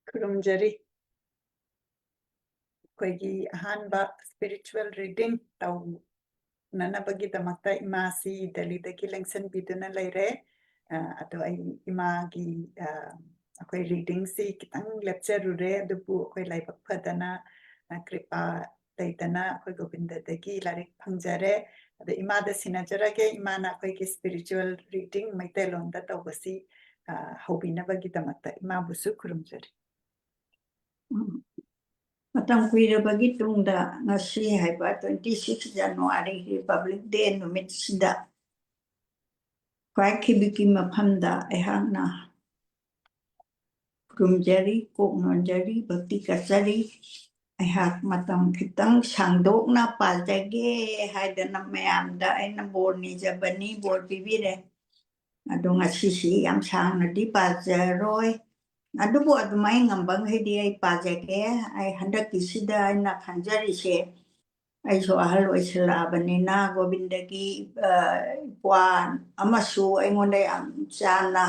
ꯈꯨꯔꯨꯝꯖꯔꯤ ꯑꯩꯈꯣꯏꯒꯤ ꯑꯍꯥꯟꯕ spiritual reading ꯇꯧꯅꯅꯕꯒꯤꯗꯃꯛꯇ ꯏꯃꯥꯁꯤ ꯗꯦꯜꯂꯤꯗꯒꯤ ꯂꯦꯡꯁꯟꯕꯤꯗꯨꯅ ꯂꯩꯔꯦ ꯑꯗꯣ ꯑꯩ ꯏꯃꯥꯒꯤ ꯑꯩꯈꯣꯏ ꯔꯤꯗꯤꯡꯁꯤ ꯈꯤꯇꯪ ꯂꯦꯞꯆꯔꯨꯔꯦ ꯑꯗꯨꯕꯨ ꯑꯩꯈꯣꯏ ꯂꯥꯏꯕꯛ ꯐꯗꯅ ꯀ꯭ꯔꯤꯄꯥ ꯂꯩꯇꯅ ꯑꯩꯈꯣꯏ ꯒꯣꯕꯤꯟꯗꯗꯒꯤ ꯂꯥꯏꯔꯤꯛ ꯐꯪꯖꯔꯦ ꯑꯗꯣ ꯏꯃꯥꯗ ꯁꯤꯟꯅꯖꯔꯒꯦ ꯏꯃꯥꯅ ꯑꯩꯈꯣꯏꯒꯤ ꯁ꯭ꯄꯤꯔꯤꯆꯨꯋꯦꯜ ꯔꯤꯗꯤꯡ ꯃꯩꯇꯩꯂꯣꯟꯗ ꯇꯧꯕꯁꯤ ꯍꯧꯕꯤꯅꯕꯒꯤꯗꯃꯛꯇ ꯏꯃꯥꯕꯨꯁꯨ ꯈꯨꯔꯨꯝꯖꯔꯤ ꯃꯇꯝ ꯀꯨꯏꯔꯕꯒꯤ ꯇꯨꯡꯗ ꯉꯁꯤ ꯍꯥꯏꯕ 26 ꯖꯅꯋꯥꯔꯤ ꯔꯤꯄꯕ꯭ꯂꯤꯛ ꯗꯦ ꯅꯨꯃꯤꯠꯁꯤꯗ ꯈ꯭ꯋꯥꯏꯈꯤꯕꯤꯒꯤ ꯃꯐꯝꯗ ꯑꯩꯍꯥꯛꯅ ꯈꯨꯔꯨꯝꯖꯔꯤ ꯀꯣꯛꯅꯣꯟꯖꯔꯤ ꯚꯛꯇꯤ ꯀꯠꯆꯔꯤ ꯑꯩꯍꯥꯛ ꯃꯇꯝ ꯈꯤꯇꯪ ꯁꯥꯡꯗꯣꯛꯅ ꯄꯥꯖꯒꯦ ꯍꯥꯏꯗꯅ ꯃꯌꯥꯝꯗ ꯑꯩꯅ ꯕꯣꯔ ꯅꯤꯖꯕꯅꯤ ꯕꯣꯔ ꯄꯤꯕꯤꯔꯦ ꯑꯗꯣ ꯉꯁꯤꯁꯤ ꯌꯥꯝ ꯁꯥꯡꯅꯗꯤ ꯄꯥꯖꯔꯣꯏ ꯑꯗꯨꯕꯨ ꯑꯗꯨꯃꯥꯏꯅ ꯉꯝꯕꯈꯩꯗꯤ ꯑꯩ ꯄꯥꯖꯒꯦ ꯑꯩ ꯍꯟꯗꯛꯀꯤꯁꯤꯗ ꯑꯩꯅ ꯈꯟꯖꯔꯤꯁꯦ ꯑꯩꯁꯨ ꯑꯍꯜ ꯑꯣꯏꯁꯜꯂꯛꯑꯕꯅꯤꯅ ꯒꯣꯕꯤꯟꯗꯒꯤ ꯏꯄ꯭ꯋꯥ ꯑꯃꯁꯨ ꯑꯩꯉꯣꯟꯗ ꯌꯥꯝ ꯆꯥꯟꯅ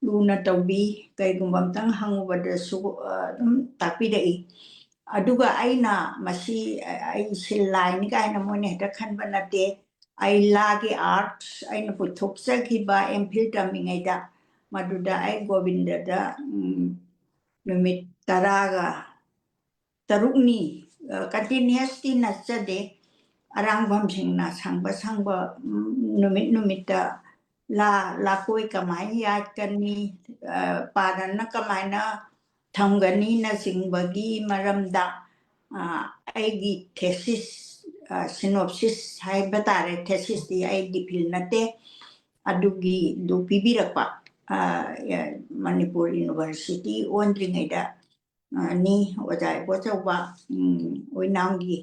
ꯂꯨꯅ ꯇꯧꯕꯤ ꯀꯩꯒꯨꯝꯕ ꯑꯝꯇꯪ ꯍꯪꯉꯨꯕꯗꯁꯨ ꯑꯗꯨꯝ ꯇꯥꯛꯄꯤꯔꯛꯏ ꯑꯗꯨꯒ ꯑꯩꯅ ꯃꯁꯤ ꯑꯩꯁꯦ ꯂꯥꯏꯅꯤ ꯀꯥꯏꯅ ꯃꯣꯏꯅ ꯍꯦꯛꯇ ꯈꯟꯕ ꯅꯠꯇꯦ ꯑꯩ ꯂꯥꯒꯤ ꯑꯥꯔꯠꯁ ꯑꯩꯅ ꯄꯨꯊꯣꯛꯆꯈꯤꯕ ꯑꯦꯝꯐꯤꯜ ꯇꯝꯃꯤꯉꯩꯗ ꯃꯗꯨꯗ ꯑꯩ ꯒꯣꯕꯤꯟꯗꯗ ꯅꯨꯃꯤꯠ 13 ꯀꯟꯇꯤꯅ꯭ꯌꯨꯁꯇꯤ ꯅꯠꯆꯗꯦ ꯑꯔꯥꯡꯐꯝꯁꯤꯡꯅ ꯁꯪꯕ ꯅꯨꯃꯤꯠꯇ ꯂꯥꯀꯣꯏ ꯀꯃꯥꯏꯅ ꯌꯥꯠꯀꯅꯤ ꯄꯥꯗꯅ ꯀꯃꯥꯏꯅ ꯊꯝꯒꯅꯤꯅꯆꯤꯡꯕꯒꯤ ꯃꯔꯝꯗ ꯑꯩꯒꯤ ꯊꯦꯁꯤꯁ ꯁꯤꯅꯣꯞꯁꯤꯁ ꯍꯥꯏꯕ ꯇꯥꯔꯦ ꯊꯦꯁꯤꯁꯇꯤ ꯑꯩꯒꯤ ꯐꯤꯜ ꯅꯠꯇꯦ ꯑꯗꯨꯒꯤꯗꯨ ꯄꯤꯕꯤꯔꯛꯄ ꯃꯅꯤꯄꯨꯔ ꯌꯨꯅꯤꯚꯔꯁꯤꯇꯤ ꯑꯣꯟꯗ꯭ꯔꯤꯉꯩꯗ ꯅꯤ ꯑꯣꯖꯥ ꯏꯕꯣꯆꯧꯕ ꯑꯣꯏꯅꯥꯝꯒꯤ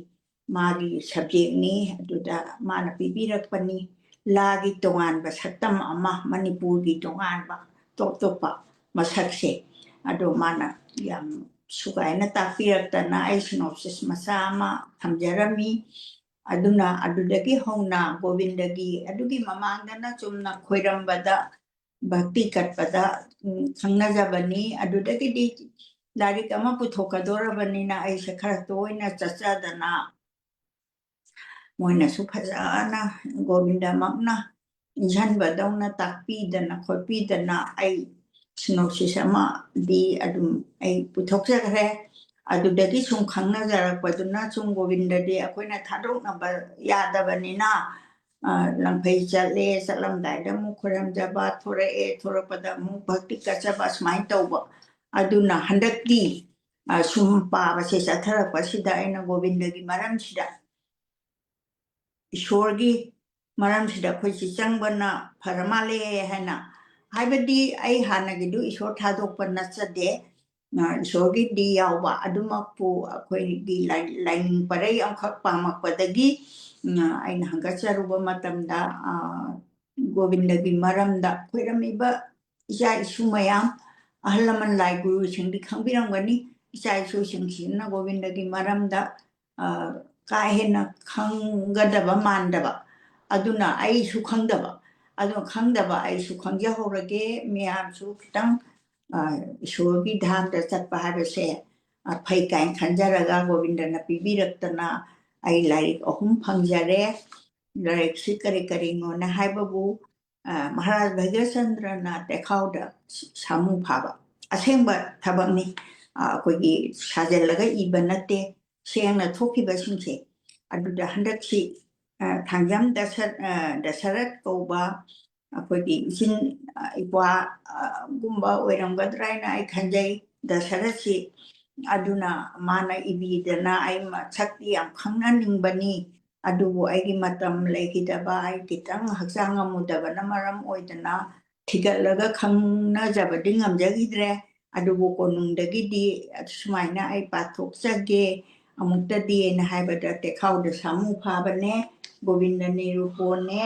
ꯃꯥꯒꯤ ꯁꯕꯖꯦꯛꯅꯤ ꯑꯗꯨꯗ ꯃꯥꯅ ꯄꯤꯕꯤꯔꯛꯄꯅꯤ ꯂꯥꯒꯤ ꯇꯣꯉꯥꯟꯕ ꯁꯛꯇꯝ ꯑꯃ ꯃꯅꯤꯄꯨꯔꯒꯤ ꯇꯣꯉꯥꯟꯕ ꯇꯣꯞ ꯇꯣꯞꯄ ꯃꯁꯛꯁꯦ ꯑꯗꯣ ꯃꯥꯅ ꯌꯥꯝ ꯁꯨꯒꯥꯏꯅ ꯇꯥꯛꯄꯤꯔꯛꯇꯅ ꯑꯩ ꯁꯤꯅꯣꯞꯁꯤꯁ ꯃꯆꯥ ꯑꯃ ꯊꯝꯖꯔꯝꯃꯤ ꯑꯗꯨꯅ ꯑꯗꯨꯗꯒꯤ ꯍꯧꯅ ꯒꯣꯕꯤꯟꯗꯒꯤ ꯑꯗꯨꯒꯤ ꯃꯃꯥꯡꯗꯅ ꯆꯨꯝꯅ ꯈꯣꯏꯔꯝꯕꯗ ꯚꯛꯇꯤ ꯀꯠꯄꯗ ꯈꯪꯅꯖꯕꯅꯤ ꯑꯗꯨꯗꯒꯤꯗꯤ ꯂꯥꯏꯔꯤꯛ ꯑꯃ ꯄꯨꯊꯣꯛꯀꯗꯧꯔꯕꯅꯤꯅ ꯑꯩꯁꯦ ꯈꯔ ꯇꯣꯏꯅ ꯆꯠꯆꯗꯅ ꯃꯣꯏꯅꯁꯨ ꯐꯖꯅ ꯒꯣꯕꯤꯟꯗꯃꯛꯅ ꯏꯟꯁꯤꯟꯕꯗꯧꯅ ꯇꯥꯛꯄꯤꯗꯅ ꯈꯣꯠꯄꯤꯗꯅ ꯑꯩ ꯁꯤꯅꯣꯞꯁꯤꯁ ꯑꯃꯗꯤ ꯑꯗꯨꯝ ꯑꯩ ꯄꯨꯊꯣꯛꯆꯈ꯭ꯔꯦ ꯑꯗꯨꯗꯒꯤ ꯁꯨꯝ ꯈꯪꯅꯖꯔꯛꯄꯗꯨꯅ ꯁꯨꯝ ꯒꯣꯕꯤꯟꯗꯗꯤ ꯑꯩꯈꯣꯏꯅ ꯊꯥꯗꯣꯛꯅꯕ ꯌꯥꯗꯕꯅꯤꯅ ꯂꯪꯐꯩ ꯆꯠꯂꯦ ꯆꯠꯂꯝꯗꯥꯏꯗ ꯑꯃꯨꯛ ꯈꯣꯏꯔꯝꯖꯕ ꯊꯣꯔꯛꯄꯗ ꯑꯃꯨꯛ ꯚꯛꯇꯤ ꯀꯠꯆꯕ ꯁꯨꯃꯥꯏꯅ ꯇꯧꯕ ꯑꯗꯨꯅ ꯍꯟꯗꯛꯇꯤ ꯁꯨꯝ ꯄꯥꯕꯁꯦ ꯆꯠꯊꯔꯛꯄꯁꯤꯗ ꯑꯩꯅ ꯒꯣꯕꯤꯟꯗꯒꯤ ꯃꯔꯝꯁꯤꯗ ꯏꯁꯣꯔꯒꯤ ꯃꯔꯝꯁꯤꯗ ꯑꯩꯈꯣꯏꯁꯤ ꯆꯪꯕꯅ ꯐꯔ ꯃꯥꯜꯂꯦ ꯍꯥꯏꯅ ꯍꯥꯏꯕꯗꯤ ꯑꯩ ꯍꯥꯟꯅꯒꯤꯗꯨ ꯏꯁꯣꯔ ꯊꯥꯗꯣꯛꯄ ꯅꯠꯆꯗꯦ ꯏꯁꯣꯔꯒꯤꯗꯤ ꯌꯥꯎꯕ ꯑꯗꯨꯃꯛꯄꯨ ꯑꯩꯈꯣꯏꯒꯤ ꯂꯥꯏꯅꯤꯡ ꯄꯔꯩ ꯑꯃꯈꯛ ꯄꯥꯝꯃꯛꯄꯗꯒꯤ ꯑꯩꯅ ꯍꯪꯒꯠꯆꯔꯨꯕ ꯃꯇꯝꯗ ꯒꯣꯕꯤꯟꯗꯒꯤ ꯃꯔꯝꯗ ꯈꯣꯏꯔꯝꯃꯤꯕ ꯏꯆꯥ ꯏꯁꯨ ꯃꯌꯥꯝ ꯑꯍꯜ ꯂꯃꯟ ꯂꯥꯏ ꯒꯨꯔꯨꯁꯤꯡꯗꯤ ꯈꯪꯕꯤꯔꯝꯒꯅꯤ ꯏꯆꯥ ꯏꯁꯨꯁꯤꯡꯁꯤꯅ ꯒꯣꯕꯤꯟꯗꯒꯤ ꯃꯔꯝꯗ ꯀꯥ ꯍꯦꯟꯅ ꯈꯪꯒꯗꯕ ꯃꯥꯟꯗꯕ ꯑꯗꯨꯅ ꯑꯩꯁꯨ ꯈꯪꯗꯕ ꯑꯗꯨꯅ ꯈꯪꯗꯕ ꯑꯩꯁꯨ ꯈꯪꯖꯍꯧꯔꯒꯦ ꯃꯌꯥꯝꯁꯨ ꯈꯤꯇꯪ ꯏꯁꯣꯔꯒꯤ ꯙꯥꯝꯗ ꯆꯠꯄ ꯍꯥꯏꯕꯁꯦ ꯐꯩ ꯀꯥꯏꯅ ꯈꯟꯖꯔꯒ ꯒꯣꯕꯤꯟꯗꯅ ꯄꯤꯕꯤꯔꯛꯇꯅ ꯑꯩ ꯂꯥꯏꯔꯤꯛ 3 ꯐꯪꯖꯔꯦ ꯂꯥꯏꯔꯤꯛꯁꯤ ꯀꯔꯤꯅꯣꯅ ꯍꯥꯏꯕꯕꯨ ꯃꯍꯥꯔꯥꯖ ꯚꯩꯒ꯭ꯌꯆꯟꯗ꯭ꯔꯅ ꯇꯦꯈꯥꯎꯗ ꯁꯥꯃꯨ ꯐꯥꯕ ꯑꯁꯦꯡꯕ ꯊꯕꯛꯅꯤ ꯑꯩꯈꯣꯏꯒꯤ ꯁꯥꯖꯜꯂꯒ ꯏꯕ ꯅꯠꯇꯦ ꯁꯦꯡꯅ ꯊꯣꯛꯈꯤꯕꯁꯤꯡꯁꯦ ꯑꯗꯨꯗ ꯍꯟꯗꯛꯁꯤ ꯊꯥꯡꯖꯝ ꯗꯁꯔꯠ ꯀꯧꯕ ꯑꯩꯈꯣꯏꯒꯤ ꯏꯆꯤꯟ ꯏꯄ꯭ꯋꯥꯒꯨꯝꯕ ꯑꯣꯏꯔꯝꯒꯗ꯭ꯔꯥ ꯍꯥꯏꯅ ꯑꯩ ꯈꯟꯖꯩ ꯗꯁꯔꯠꯁꯤ ꯑꯗꯨꯅ ꯃꯥꯅ ꯏꯕꯤꯗꯅ ꯑꯩ ꯃꯁꯛꯇꯤ ꯌꯥꯝ ꯈꯪꯅꯅꯤꯡꯕꯅꯤ ꯑꯗꯨꯕꯨ ꯑꯩꯒꯤ ꯃꯇꯝ ꯂꯩꯈꯤꯗꯕ ꯑꯩ ꯈꯤꯇꯪ ꯍꯛꯆꯥꯡ ꯉꯝꯃꯨꯗꯕꯅ ꯃꯔꯝ ꯑꯣꯏꯗꯅ ꯊꯤꯒꯠꯂꯒ ꯈꯪꯅꯖꯕꯗꯤ ꯉꯝꯖꯈꯤꯗ꯭ꯔꯦ ꯑꯗꯨꯕꯨ ꯀꯣꯅꯨꯡꯗꯒꯤꯗꯤ ꯁꯨꯃꯥꯏꯅ ꯑꯩ ꯄꯥꯊꯣꯛꯆꯒꯦ ꯑꯃꯨꯛꯇꯗꯤꯅ ꯍꯥꯏꯕꯗ ꯇꯦꯈꯥꯎꯗ ꯁꯥꯃꯨ ꯐꯥꯕꯅꯦ ꯒꯣꯕꯤꯟꯗ ꯅꯤꯔꯨꯄꯣꯟꯅꯦ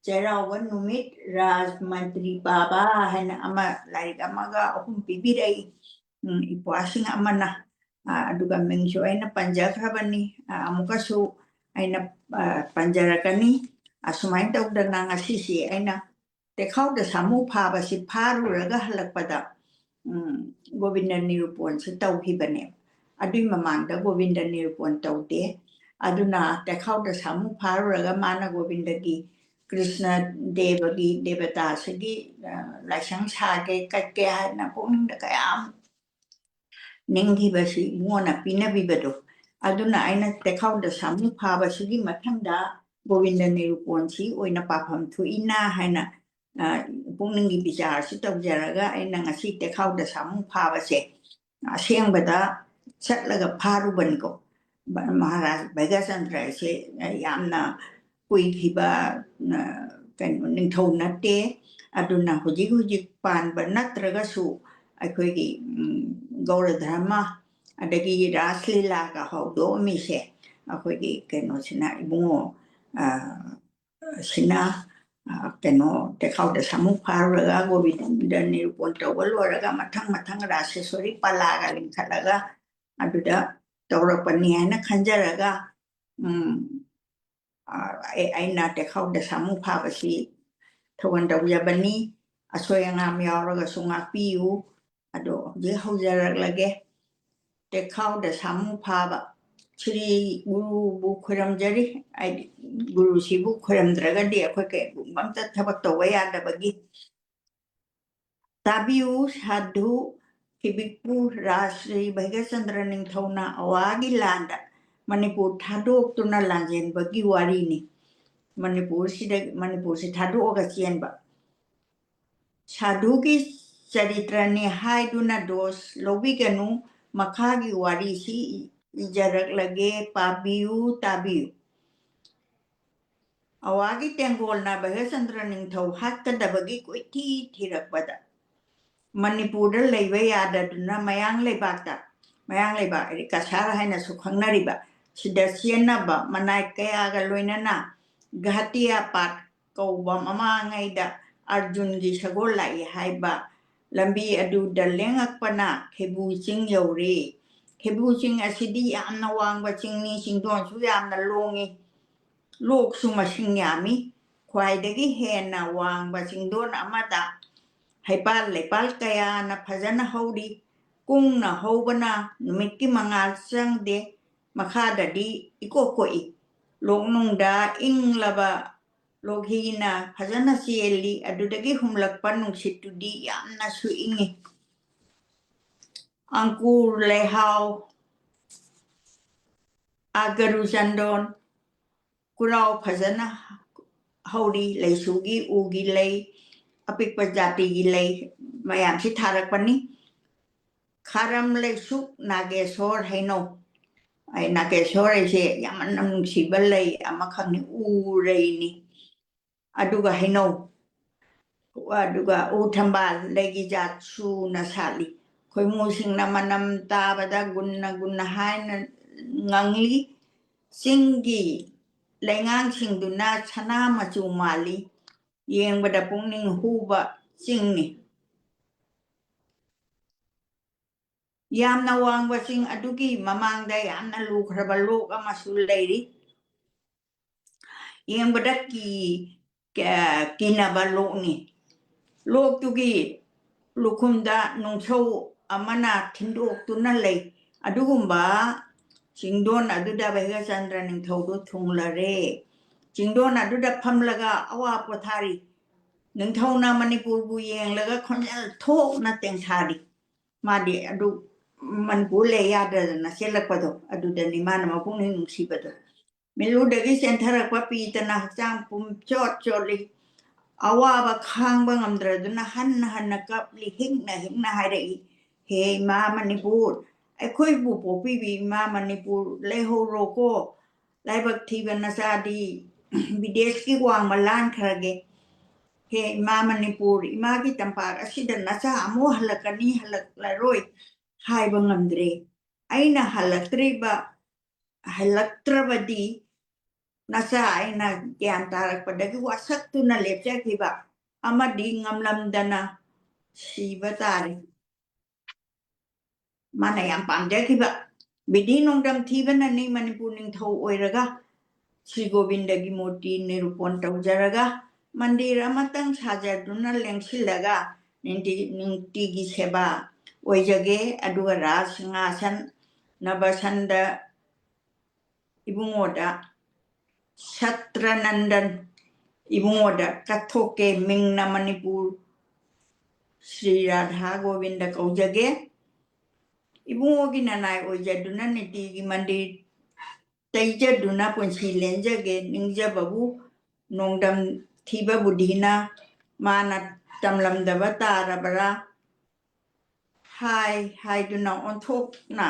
ꯆꯩꯔꯥꯎꯕ ꯅꯨꯃꯤꯠ ꯔꯥꯖꯃꯟꯇ꯭ꯔꯤ ꯄꯥꯕ ꯍꯥꯏꯅ ꯑꯃ ꯂꯥꯏꯔꯤꯛ ꯑꯃꯒ 3 ꯄꯤꯕꯤꯔꯛꯏ ꯏꯄ꯭ꯋꯥꯁꯤꯡ ꯑꯃꯅ ꯑꯗꯨꯒ ꯃꯤꯡꯁꯨ ꯑꯩꯅ ꯄꯟꯖꯈ꯭ꯔꯕꯅꯤ ꯑꯃꯨꯛꯀꯁꯨ ꯑꯩꯅ ꯄꯟꯖꯔꯛꯀꯅꯤ ꯑꯁꯨꯃꯥꯏꯅ ꯇꯧꯗꯅ ꯉꯁꯤꯁꯤ ꯑꯩꯅ ꯇꯦꯈꯥꯎꯗ ꯁꯥꯃꯨ ꯐꯥꯕꯁꯤ ꯐꯥꯔꯨꯔꯒ ꯍꯜꯂꯛꯄꯗ Govinda Nirupon si tauhibane. Adui mamangda Govinda Nirupon taude. Aduna te kau da samu paraga mana Govinda gi Krishna Deva gi Devata sagi laisang sage kake na pun da kayam ningi basi muona pina bibado. Aduna aina te kau da samu para sagi matanda Govinda Nirupon si oina papam tu ina haina pung ningi bicara si tau jaraga aina ngasi te kau da samu para se siang bada set laga paru banko Maharaj Bhagasandra se yamna kui khiba kan ning thau natte aduna hujik pan banatraga su akhoi gi gaura dharma adagi raslila ka haudo mi se akhoi gi keno sina ibungo sina keno te kau da samu paraga Govinda Nirupon tawalora ga mathang rasesori palaga lingkhalaga aduda tawrapani na khanjaraga aina te kau da samu phabasi thawan dawyabani asoyangam yawraga sunga piu ado je haujarag te kau da samu phaba Shri Guru bu khuram jari ai Guru si bu khuram draga dia khoi ke mamta thabak tawaya da bagi tabiu sadhu Kibipu Rashri Bhagasandra ning thauna awagi landa Manipur thadok tuna lanjen bagi wari ni Manipur si thadok ga chien ba sadhu ki charitra ni hai duna dos lobi ganu makhagi wari si ijarak lage tabiu awagi tenggol na Bhagasandra ning thau hatta da bagi ko ti thirak pada Manipur leiba yadaduna mayang leibakta mayang leiba kasara haina sukhangnariba sida sienaba manai kaya ga loinana ghatia pat kauba mama ngaida Arjun gi sagol lai haiba lambi adu dalengak pana Khebu Ching yauri Khebu Ching asidi yamna wangba chingni singdon su yamna longi lok su masing yami khwaidagi hena wangba chingdon amada Haipal lepal kaya na phajana hauri kung na haubana numit ki mangal sang de makhada di ikokoi longnung da ing laba loghina phajana sieli adudagi humlak panung situ di yamna su ingi angkur lehau agaru sandon kurau phajana hauri leisugi ugi lei apik pajati gi lei mayam si tharak pani kharam le suk nagesor haino ai nagesor se yamanam sibalai amakhang ni urei ni aduga haino aduga uthambal legi jat su na sali khoi mu sing namanam ta bada gunna haina ngangli singi lengang singduna chana machu mali yeng bada pungning huba singni yamna wangwa sing adugi mamangda yamna lukhraba lok amasu leiri yeng badaki kinaba lokni lok tugi lukumda nungso amana thindok tuna lei adugumba singdon aduda Bhagasandra ning thodo thunglare singdon aduda phamlaga awa pothari ning thona Manipur bu yeng laga khonjal thok na teng thari madi adu man bule yada na selakpado adu dani mana mapung ni nungsibado melu dagi senthara papi tana chang pum choli awa ba khang ba ngamdra duna han kap li hingna hairei he ma Manipur akhoi bu popi bi ma Manipur leho roko laibak thibana sadi bidesh ki wang malan kharage he ma Manipur imagi tampak asida nasa amo halakani halak laroi hai bangamdre aina halaktrabadi nasa aina gyan tarak padagi wasak tu na lepcha kiba amadi ngamlam dana sibatari mana yang pamja kiba bidi nongdam thibana ni Manipur ning thau oiraga Sri Govinda gi moti nirupon taujaraga mandir amatang sajar duna lengsilaga ninti gi seba ꯑꯣꯏꯖꯒꯦ ꯑꯗꯨꯒ ꯔꯥꯖꯁꯤꯡꯍꯥꯁꯟ ꯅꯕꯁꯟꯗ ꯏꯕꯨꯡꯉꯣꯗ ꯁꯇ꯭ꯔꯅꯟꯗꯟ ꯏꯕꯨꯡꯉꯣꯗ ꯀꯠꯊꯣꯛꯀꯦ ꯃꯤꯡꯅ ꯃꯅꯤꯄꯨꯔ ಶ್ರೀ ರಾಧಾ ಗೋವಿಂದ ಕೌಜಗೆ ꯏಬುꯡꯉೋಗಿ ꯅꯅꯥꯏ ꯑꯣꯏꯖꯗꯨꯅ ꯅꯤꯇꯤꯒꯤ ꯃꯟꯗꯤꯔ ꯇꯩꯖꯗꯨꯅ ꯄꯨꯟꯁꯤ ꯂꯦꯟꯖꯒꯦ ꯅꯤꯡꯖꯕꯕꯨ ꯅꯣꯡꯗꯝ ꯊꯤꯕ ꯕꯨꯙꯤꯅ ꯃꯥꯅ ꯇꯝꯂꯝꯗꯕ ꯇꯥꯔꯕꯔꯥ ꯍꯥꯏꯗꯨꯅ ꯑꯣꯟꯊꯣꯛꯅ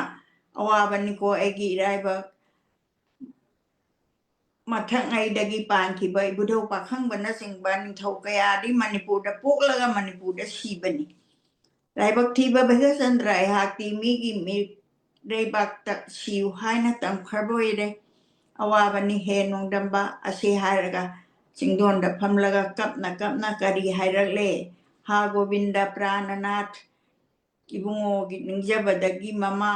ꯑꯋꯥꯕꯅꯤꯀꯣ ꯑꯩꯒꯤ ꯏꯔꯥꯏꯕꯛ ꯃꯊꯛꯉꯩꯗꯒꯤ ꯄꯥꯟꯈꯤꯕ ꯏꯕꯨꯙꯧ ꯄꯥꯈꯪꯕꯅꯆꯤꯡꯕ ꯅꯤꯡꯊꯧ ꯀꯌꯥꯗꯤ ꯃꯅꯤꯄꯨꯔꯗ ꯄꯣꯛꯂꯒ ꯃꯅꯤꯄꯨꯔꯗ ꯁꯤꯕꯅꯤ ꯂꯥꯏꯕꯛ ꯊꯤꯕ ꯚꯩꯒꯆꯟꯗ꯭ꯔ ꯑꯩꯍꯥꯛꯇꯤ ꯃꯤꯒꯤ ꯃꯤꯔꯩꯕꯥꯛꯇ ꯁꯤꯌꯨ ꯍꯥꯏꯅ ꯇꯝꯈ꯭ꯔꯕ ꯑꯣꯏꯔꯦ ꯑꯋꯥꯕꯅꯤ ꯍꯦ ꯅꯣꯡꯗꯝꯕ ꯑꯁꯤ ꯍꯥꯏꯔꯒ ꯆꯤꯡꯗꯣꯟꯗ ꯐꯝꯂꯒ ꯀꯞꯅ ꯀꯞꯅ ꯀꯔꯤ ꯍꯥꯏꯔꯛꯂꯦ ꯍꯥ ꯒꯣꯕꯤꯟꯗ ꯄ꯭ꯔꯥꯅꯅꯥꯊ ꯏꯕꯨꯡꯉꯣꯒꯤ ꯅꯤꯡꯖꯕꯗꯒꯤ ꯃꯃꯥ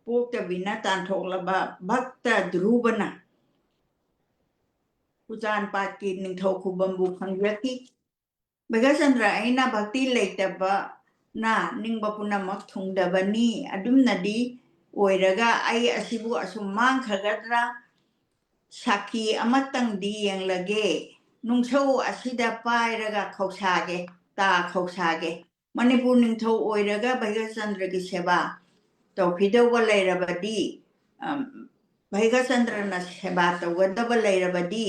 ꯄꯣꯛꯇꯕꯤꯅ ꯇꯥꯟꯊꯣꯛꯂꯕ ꯚꯛꯇ ꯙ꯭ꯔꯨꯕꯅ ꯎꯆꯥꯟꯄꯥꯠꯀꯤ ꯅꯤꯡꯊꯧ ꯈꯨꯕꯝꯕꯨ ꯐꯪꯖꯈꯤ ꯚꯩꯒꯆꯟꯗ꯭ꯔ ꯑꯩꯅ ꯚꯛꯇꯤ ꯂꯩꯇꯕꯅ ꯅꯤꯡꯕ ꯄꯨꯝꯅꯃꯛ ꯊꯨꯡꯗꯕꯅꯤ ꯑꯗꯨꯝꯅꯗꯤ ꯑꯣꯏꯔꯒ ꯑꯩ ꯑꯁꯤꯕꯨ ꯑꯁꯨꯝ ꯃꯥꯡꯈ꯭ꯔꯒꯗ꯭ꯔꯥ ꯁꯥꯈꯤ ꯑꯃꯇꯪꯗꯤ ꯌꯦꯡꯂꯒꯦ ꯅꯨꯡꯁꯧ ꯑꯁꯤꯗ ꯄꯥꯏꯔꯒ ꯈꯧꯁꯥꯒꯦ ꯈꯧꯁꯥꯒꯦ ꯃꯅꯤꯄꯨꯔ ꯅꯤꯡꯊꯧ ꯑꯣꯏꯔꯒ ꯚꯩꯒꯆꯟꯗ꯭ꯔꯒꯤ ꯁꯦꯕꯥ ꯇꯧꯈꯤꯗꯧꯕ ꯂꯩꯔꯕꯗꯤ ꯚꯩꯒꯆꯟꯗ꯭ꯔꯅ ꯁꯦꯕꯥ ꯇꯧꯒꯗꯕ ꯂꯩꯔꯕꯗꯤ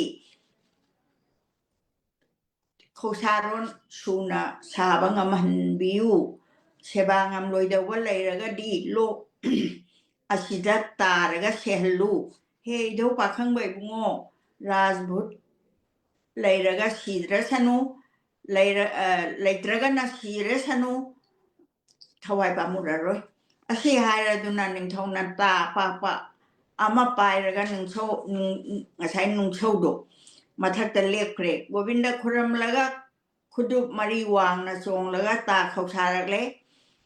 ꯈꯧꯁꯥꯔꯣꯟ ꯁꯨꯅ ꯁꯥꯕ ꯉꯝꯍꯟꯕꯤꯌꯨ ꯁꯦꯕꯥ ꯉꯝꯂꯣꯏꯗꯧꯕ ꯂꯩꯔꯒꯗꯤ ꯂꯣꯛ ꯑꯁꯤꯗ ꯇꯥꯔꯒ ꯁꯦꯍꯜꯂꯨ ꯍꯦ ꯏꯙꯧ ꯄꯥꯈꯪꯕ ꯏꯕꯨꯡꯉꯣ ꯔꯥꯖꯚꯨꯠ ꯂꯩꯔꯒ ꯁꯤꯗ꯭ꯔꯁꯅꯨ ꯂꯩꯇ꯭ꯔꯒꯅ ꯁꯤꯔꯁꯅꯨ ꯊꯋꯥꯏ ꯄꯥꯝꯃꯨꯔꯔꯣꯏ ꯑꯁꯤ ꯍꯥꯏꯔꯗꯨꯅ ꯅꯤꯡꯊꯧꯅ ꯇꯥ ꯄꯥꯛꯄ ꯑꯃ ꯄꯥꯏꯔꯒ ꯉꯁꯥꯏ ꯅꯨꯡꯁꯧꯗꯣ ꯃꯊꯛꯇ ꯂꯦꯞꯈ꯭ꯔꯦ ꯒꯣꯕꯤꯟꯗ ꯈꯨꯔꯝꯂꯒ ꯈꯨꯗꯨꯞ ꯃꯔꯤ ꯋꯥꯡꯅ ꯆꯣꯡꯂꯒ ꯇꯥ ꯈꯧꯁꯥꯔꯛꯂꯦ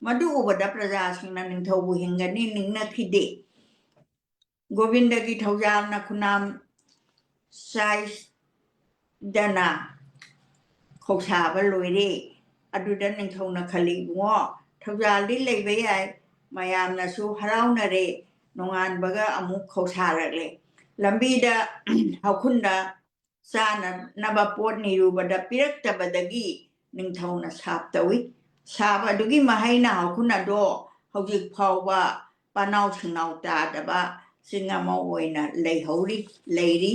ꯃꯗꯨ ꯎꯕꯗ प्रजाꯁꯤꯡꯅ ꯅꯤꯡꯊꯧꯕꯨ ꯍꯤꯡꯒꯅꯤ ꯅꯤꯡꯅꯈꯤꯗꯦ ꯒꯣꯕꯤꯟꯗꯒꯤ ꯊꯧꯖꯥꯜꯅ ꯈꯨꯅꯥꯝ ꯆꯥꯏꯗꯅ ꯈꯧꯁꯥꯕ ꯂꯣꯏꯔꯦ ꯑꯗꯨꯗ ꯅꯤꯡꯊꯧꯅ ꯈꯜꯂꯤ ꯏꯕꯨꯡꯉꯣ ꯊꯧꯖꯥꯜꯗꯤ ꯂꯩꯕ ꯌꯥꯏ ꯃꯌꯥꯝꯅꯁꯨ ꯍꯔꯥꯎꯅꯔꯦ ꯅꯣꯡꯉꯥꯟꯕꯒ ꯑꯃꯨꯛ ꯈꯧꯁꯥꯔꯛꯂꯦ ꯂꯝꯕꯤꯗ ꯍꯧꯈꯨꯟꯗ ꯆꯥꯅꯅꯕ ꯄꯣꯠ ꯅꯤꯔꯨꯕꯗ ꯄꯤꯔꯛꯇꯕꯗꯒꯤ ꯅꯤꯡꯊꯧꯅ ꯁꯥꯞ ꯇꯧꯏ ꯁꯥꯞ ꯑꯗꯨꯒꯤ ꯃꯍꯩꯅ ꯍꯧꯈꯨꯟ ꯑꯗꯣ ꯍꯧꯖꯤꯛ ꯐꯥꯎꯕ ꯄꯅꯥꯎ ꯁꯤꯡꯅꯥꯎ ꯇꯥꯗꯕ ꯆꯤꯡ ꯑꯃ ꯑꯣꯏꯅ ꯂꯩꯔꯤ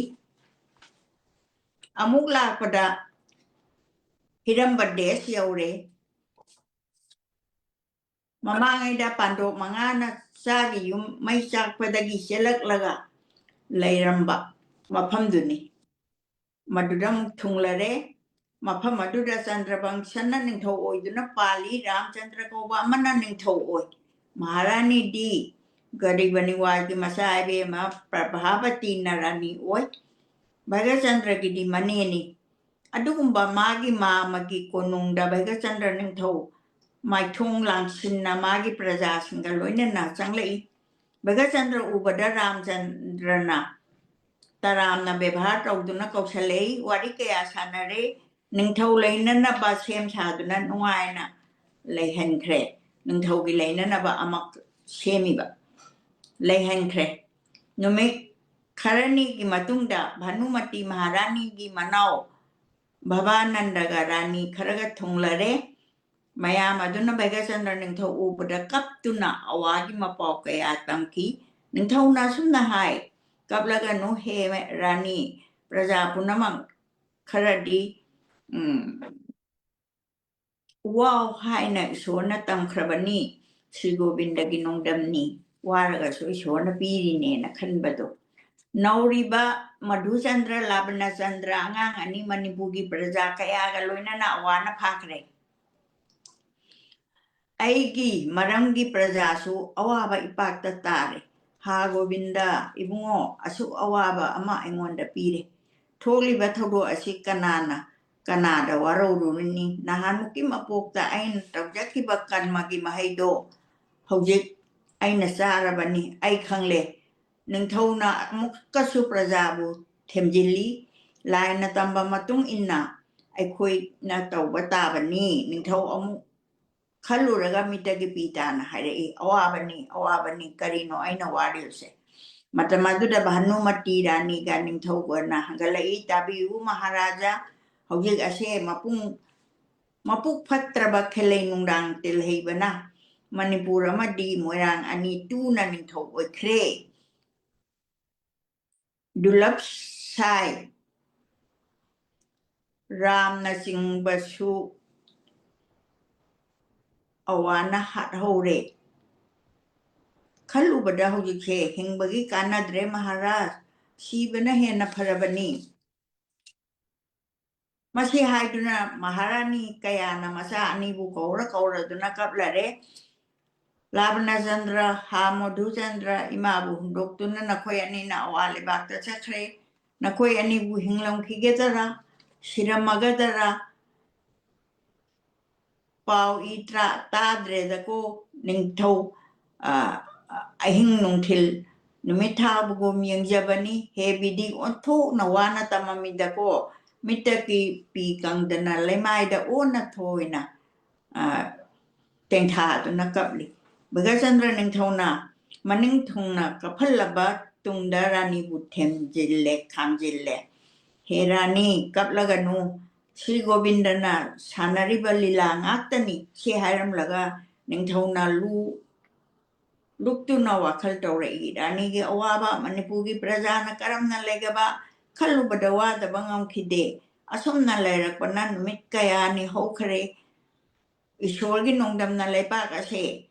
ꯑꯃꯨꯛ ꯂꯥꯛꯄꯗ ꯍꯤꯔꯝꯕ ꯗꯦꯁ ꯌꯧꯔꯦ ꯃꯃꯥꯡꯉꯩꯗ ꯄꯥꯟꯗꯣꯞ ꯃꯉꯥꯅ ꯆꯥꯒꯤ ꯌꯨꯝ ꯃꯩ ꯆꯥꯛꯄꯗꯒꯤ ꯆꯦꯜꯂꯛꯂꯒ ꯂꯩꯔꯝꯕ ꯃꯐꯝꯗꯨꯅꯤ ꯃꯗꯨꯗ ꯑꯃꯨꯛ ꯊꯨꯡꯂꯔꯦ ꯃꯐꯝ ꯑꯗꯨꯗ ꯆꯟꯗ꯭ꯔꯕꯪꯁꯟꯅ ꯅꯤꯡꯊꯧ ꯑꯣꯏꯗꯨꯅ ꯄꯥꯜꯂꯤ ꯔꯥꯝꯆꯟꯗ꯭ꯔ ꯀꯧꯕ ꯑꯃꯅ ꯅꯤꯡꯊꯧ ꯑꯣꯏ ꯃꯍꯥꯔꯥꯅꯤꯗꯤ ꯒꯔꯤꯕ ꯅꯤꯋꯥꯜꯒꯤ ꯃꯆꯥ ꯏꯕꯦꯝꯃ ꯄ꯭ꯔꯚꯥꯕꯇꯤꯅ ꯔꯥꯅꯤ ꯑꯣꯏ ꯚꯩꯒꯆꯟꯗ꯭ꯔꯒꯤꯗꯤ ꯃꯅꯦꯅꯤ ꯑꯗꯨꯒꯨꯝꯕ ꯃꯥꯒꯤ ꯃꯥꯃꯒꯤ ꯀꯣꯅꯨꯡꯗ ꯚꯩꯒꯆꯟꯗ꯭ꯔ ꯅꯤꯡꯊꯧ ꯃꯥꯏꯊꯣꯡ ꯂꯥꯡꯁꯤꯟꯅ ꯃꯥꯒꯤ ꯄ꯭ꯔꯖꯥꯁꯤꯡꯒ ꯂꯣꯏꯅꯅ ꯆꯪꯂꯛꯏ ꯚꯩꯒꯆꯟꯗ꯭ꯔ ꯎꯕꯗ ꯔꯥꯝꯆꯟꯗ꯭ꯔꯅ ꯇꯔꯥꯝꯅ ꯕꯦꯚꯥꯔ ꯇꯧꯗꯨꯅ ꯀꯧꯁꯜꯂꯛꯏ ꯋꯥꯔꯤ ꯀꯌꯥ ꯁꯥꯟꯅꯔꯦ ꯅꯤꯡꯊꯧ ꯂꯩꯅꯅꯕ ꯁꯦꯝ ꯁꯥꯗꯨꯅ ꯅꯨꯡꯉꯥꯏꯅ ꯂꯩꯍꯟꯈ꯭ꯔꯦ ꯅꯤꯡꯊꯧꯒꯤ ꯂꯩꯅꯅꯕ ꯑꯃꯛ ꯁꯦꯝꯃꯤꯕ ꯂꯩꯍꯟꯈ꯭ꯔꯦ ꯅꯨꯃꯤꯠ ꯈꯔꯅꯤꯒꯤ ꯃꯇꯨꯡꯗ ꯚꯥꯅꯨꯃꯇꯤ ꯃꯍꯥꯔꯥꯅꯤꯒꯤ ꯃꯅꯥꯎ ꯚꯕꯥꯅꯟꯗꯒ ꯔꯥꯅꯤ ꯈꯔꯒ ꯊꯨꯡꯂꯔꯦ ꯃꯌꯥꯝ ꯑꯗꯨꯅ ꯚꯩꯒꯆꯟꯗ꯭ꯔ ꯅꯤꯡꯊꯧ ꯎꯕꯗ ꯀꯞꯇꯨꯅ ꯑꯋꯥꯒꯤ ꯃꯄꯥꯎ ꯀꯌꯥ ꯇꯝꯈꯤ ꯅꯤꯡꯊꯧꯅ ꯑꯁꯨꯝꯅ ꯍꯥꯏ ꯀꯞꯂꯒꯅꯨ ꯍꯦ ꯔꯥꯅꯤ ꯄ꯭ꯔꯖꯥ ꯄꯨꯝꯅꯃꯛ ꯈꯔꯗꯤ ꯋꯥꯎ ꯍꯥꯏꯅ ꯏꯁꯣꯔꯅ ꯇꯝꯈ꯭ꯔꯕꯅꯤ శ్రీ ꯒꯣꯕꯤꯟꯗꯒꯤ ꯅꯣꯡꯗꯝꯅꯤ ꯋꯥꯔꯒꯁꯨ ꯏꯁꯣꯔꯅ ꯄꯤꯔꯤꯅꯦꯅ ꯈꯟꯕꯗꯣ ꯅꯧꯔꯤꯕ ꯃꯙꯨꯆꯟꯗ꯭ꯔ ꯂꯥꯕꯅꯆꯟꯗ꯭ꯔ ꯑꯉꯥꯡ ꯑꯅꯤ ꯃꯅꯤꯄꯨꯔꯒꯤ ꯄ꯭ꯔꯖꯥ ꯀꯌꯥꯒ ꯂꯣꯏꯅꯅ ꯑꯋꯥꯅ ꯐꯥꯈ꯭ꯔꯦ ꯑꯩꯒꯤ ꯃꯔꯝꯒꯤ ꯄ꯭ꯔꯖꯥꯁꯨ ꯑꯋꯥꯕ ꯏꯄꯥꯛꯇ ꯇꯥꯔꯦ ꯍꯥ ꯒꯣꯕꯤꯟꯗ ꯏꯕꯨꯡꯉꯣ ꯑꯁꯨꯛ ꯑꯋꯥꯕ ꯑꯃ ꯑꯩꯉꯣꯟꯗ ꯄꯤꯔꯦ ꯊꯣꯛꯂꯤꯕ ꯊꯧꯗꯣꯛ ꯑꯁꯤ ꯀꯅꯥꯗ ꯋꯥꯔꯧꯔꯨꯔꯅꯤ ꯅꯍꯥꯟꯃꯨꯛꯀꯤ ꯃꯄꯣꯛꯇ ꯑꯩꯅ ꯇꯧꯖꯈꯤꯕ ꯀꯔꯃꯒꯤ ꯃꯍꯩꯗꯣ ꯍꯧꯖꯤꯛ ꯑꯩꯅ ꯆꯥꯔꯕꯅꯤ ꯑꯩ ꯈꯪꯂꯦ ꯅꯤꯡꯊꯧꯅ ꯑꯃꯨꯛꯀꯁꯨ ꯄ꯭ꯔꯖꯥꯕꯨ ꯊꯦꯝꯖꯤꯜꯂꯤ ꯂꯥꯏꯅ ꯇꯝꯕ ꯃꯇꯨꯡ ꯏꯟꯅ ꯑꯩꯈꯣꯏꯅ ꯇꯧꯕ ꯇꯥꯕꯅꯤ ꯅꯤꯡꯊꯧ ꯑꯃꯨꯛ ꯈꯜꯂꯨꯔꯒ ꯃꯤꯠꯇꯒꯤ ꯄꯤ ꯇꯥꯅ ꯍꯥꯏꯔꯛꯏ ꯑꯋꯥꯕꯅꯤ ꯑꯋꯥꯕꯅꯤ ꯀꯔꯤꯅꯣ ꯑꯩꯅ ꯋꯥꯔꯤꯕꯁꯦ ꯃꯇꯝ ꯑꯗꯨꯗ ꯚꯥꯅꯨꯃꯇꯤ ꯔꯥꯅꯤꯒ ꯅꯤꯡꯊꯧꯒꯅ ꯍꯪꯒꯠꯂꯛꯏ ꯇꯥꯕꯤꯌꯨ ꯃꯍꯥꯔꯥꯖꯥ ꯍꯧꯖꯤꯛ ꯑꯁꯦ ꯃꯄꯨꯛ ꯐꯠꯇ꯭ꯔꯕ ꯈꯦꯂꯩ ꯅꯨꯡꯗꯥꯡ ꯇꯤꯜꯍꯩꯕꯅ ꯃꯅꯤꯄꯨꯔ ꯑꯃꯗꯤ ꯃꯣꯏꯔꯥꯡ ꯑꯅꯤ ꯇꯨꯅ ꯅꯤꯡꯊꯧ ꯑꯣꯏꯈ꯭ꯔꯦ ꯗꯨꯂꯞ ꯁꯥꯏ ꯔꯥꯝꯅꯆꯤꯡꯕꯁꯨ ꯑꯋꯥꯅ ꯍꯥꯠꯍꯧꯔꯦ ꯈꯜꯂꯨꯕꯗ ꯍꯧꯖꯤꯛꯁꯦ ꯍꯤꯡꯕꯒꯤ ꯀꯥꯟꯅꯗ꯭ꯔꯦ ꯃꯍꯥꯔꯥꯖ ꯁꯤꯕꯅ ꯍꯦꯟꯅ ꯐꯔꯕꯅꯤ ꯃꯁꯤ ꯍꯥꯏꯗꯨꯅ ꯃꯍꯥꯔꯥꯅꯤ ꯀꯌꯥꯅ ꯃꯆꯥ ꯑꯅꯤꯕꯨ ꯀꯧꯔꯗꯨꯅ ꯀꯞꯂꯔꯦ ꯂꯥꯕꯅꯆꯟꯗ꯭ꯔ ꯍꯥ ꯃꯙꯨꯆꯟꯗ꯭ꯔ ꯏꯃꯥꯕꯨ ꯍꯨꯟꯗꯣꯛꯇꯨꯅ ꯅꯈꯣꯏ ꯑꯅꯤꯅ ꯑꯋꯥ ꯂꯩꯕꯥꯛꯇ ꯆꯠꯈ꯭ꯔꯦ ꯅꯈꯣꯏ ꯑꯅꯤꯕꯨ ꯍꯤꯡꯂꯝꯈꯤꯒꯗꯔꯥ ꯁꯤꯔꯝꯃꯒꯗꯔꯥ ꯄꯥꯎ ꯏ ꯇꯥꯗ꯭ꯔꯦꯗꯀꯣ ꯅꯤꯡꯊꯧ ꯑꯍꯤꯡ ꯅꯨꯡꯊꯤꯜ ꯅꯨꯃꯤꯠ ꯊꯥꯕꯒꯨꯝ ꯌꯦꯡꯖꯕꯅꯤ ꯍꯦ ꯕꯤꯗꯤ ꯑꯣꯟꯊꯣꯛꯅ ꯋꯥꯅ ꯇꯝꯃꯝꯃꯤꯗꯀꯣ ꯃꯤꯠꯇꯒꯤ ꯄꯤ ꯀꯪꯗꯅ ꯂꯩꯃꯥꯏꯗ ꯑꯣꯟꯅ ꯊꯣꯏꯅ ꯇꯦꯡꯊꯥꯗꯨꯅ ꯀꯞꯂꯤ ꯕꯒꯆꯟꯗ꯭ꯔ ꯅꯤꯡꯊꯧꯅ ꯃꯅꯤꯡ ꯊꯨꯡꯅ ꯀꯞꯍꯜꯂꯕ ꯇꯨꯡꯗ ꯔꯥꯅꯤꯕꯨ ꯈꯥꯝꯖꯤꯜꯂꯦ ꯍꯦ ꯔꯥꯅꯤ ꯀꯞꯂꯒꯅꯨ ಶ್ರೀ ಗೋವಿಂದನ ꯁꯥꯟꯅꯔꯤꯕ ꯂꯤꯂꯥ ꯉꯥꯛꯇꯅꯤ ꯁꯤ ꯍꯥꯏꯔꯝꯂꯒ ꯅꯤꯡꯊꯧꯅ ꯂꯨꯛꯇꯨꯅ ꯋꯥꯈꯜ ꯇꯧꯔꯛꯏ ꯔꯥꯅꯤꯒꯤ ꯑꯋꯥꯕ ꯃꯅꯤꯄꯨꯔꯒꯤ ꯄ꯭ꯔꯖꯥꯅ ꯀꯔꯝꯅ ꯂꯩꯒꯕ ꯈꯜꯂꯨꯕꯗ ꯋꯥꯗꯕ ꯉꯝꯈꯤꯗꯦ ꯑꯁꯨꯝꯅ ꯂꯩꯔꯛꯄꯅ ꯅꯨꯃꯤꯠ ꯀꯌꯥꯅꯤ ꯍꯧꯈꯔꯦ ꯏꯁꯣꯔꯒꯤ ꯅꯣꯡꯗꯝꯅ ꯂꯩꯕꯥꯛ ꯑꯁꯦ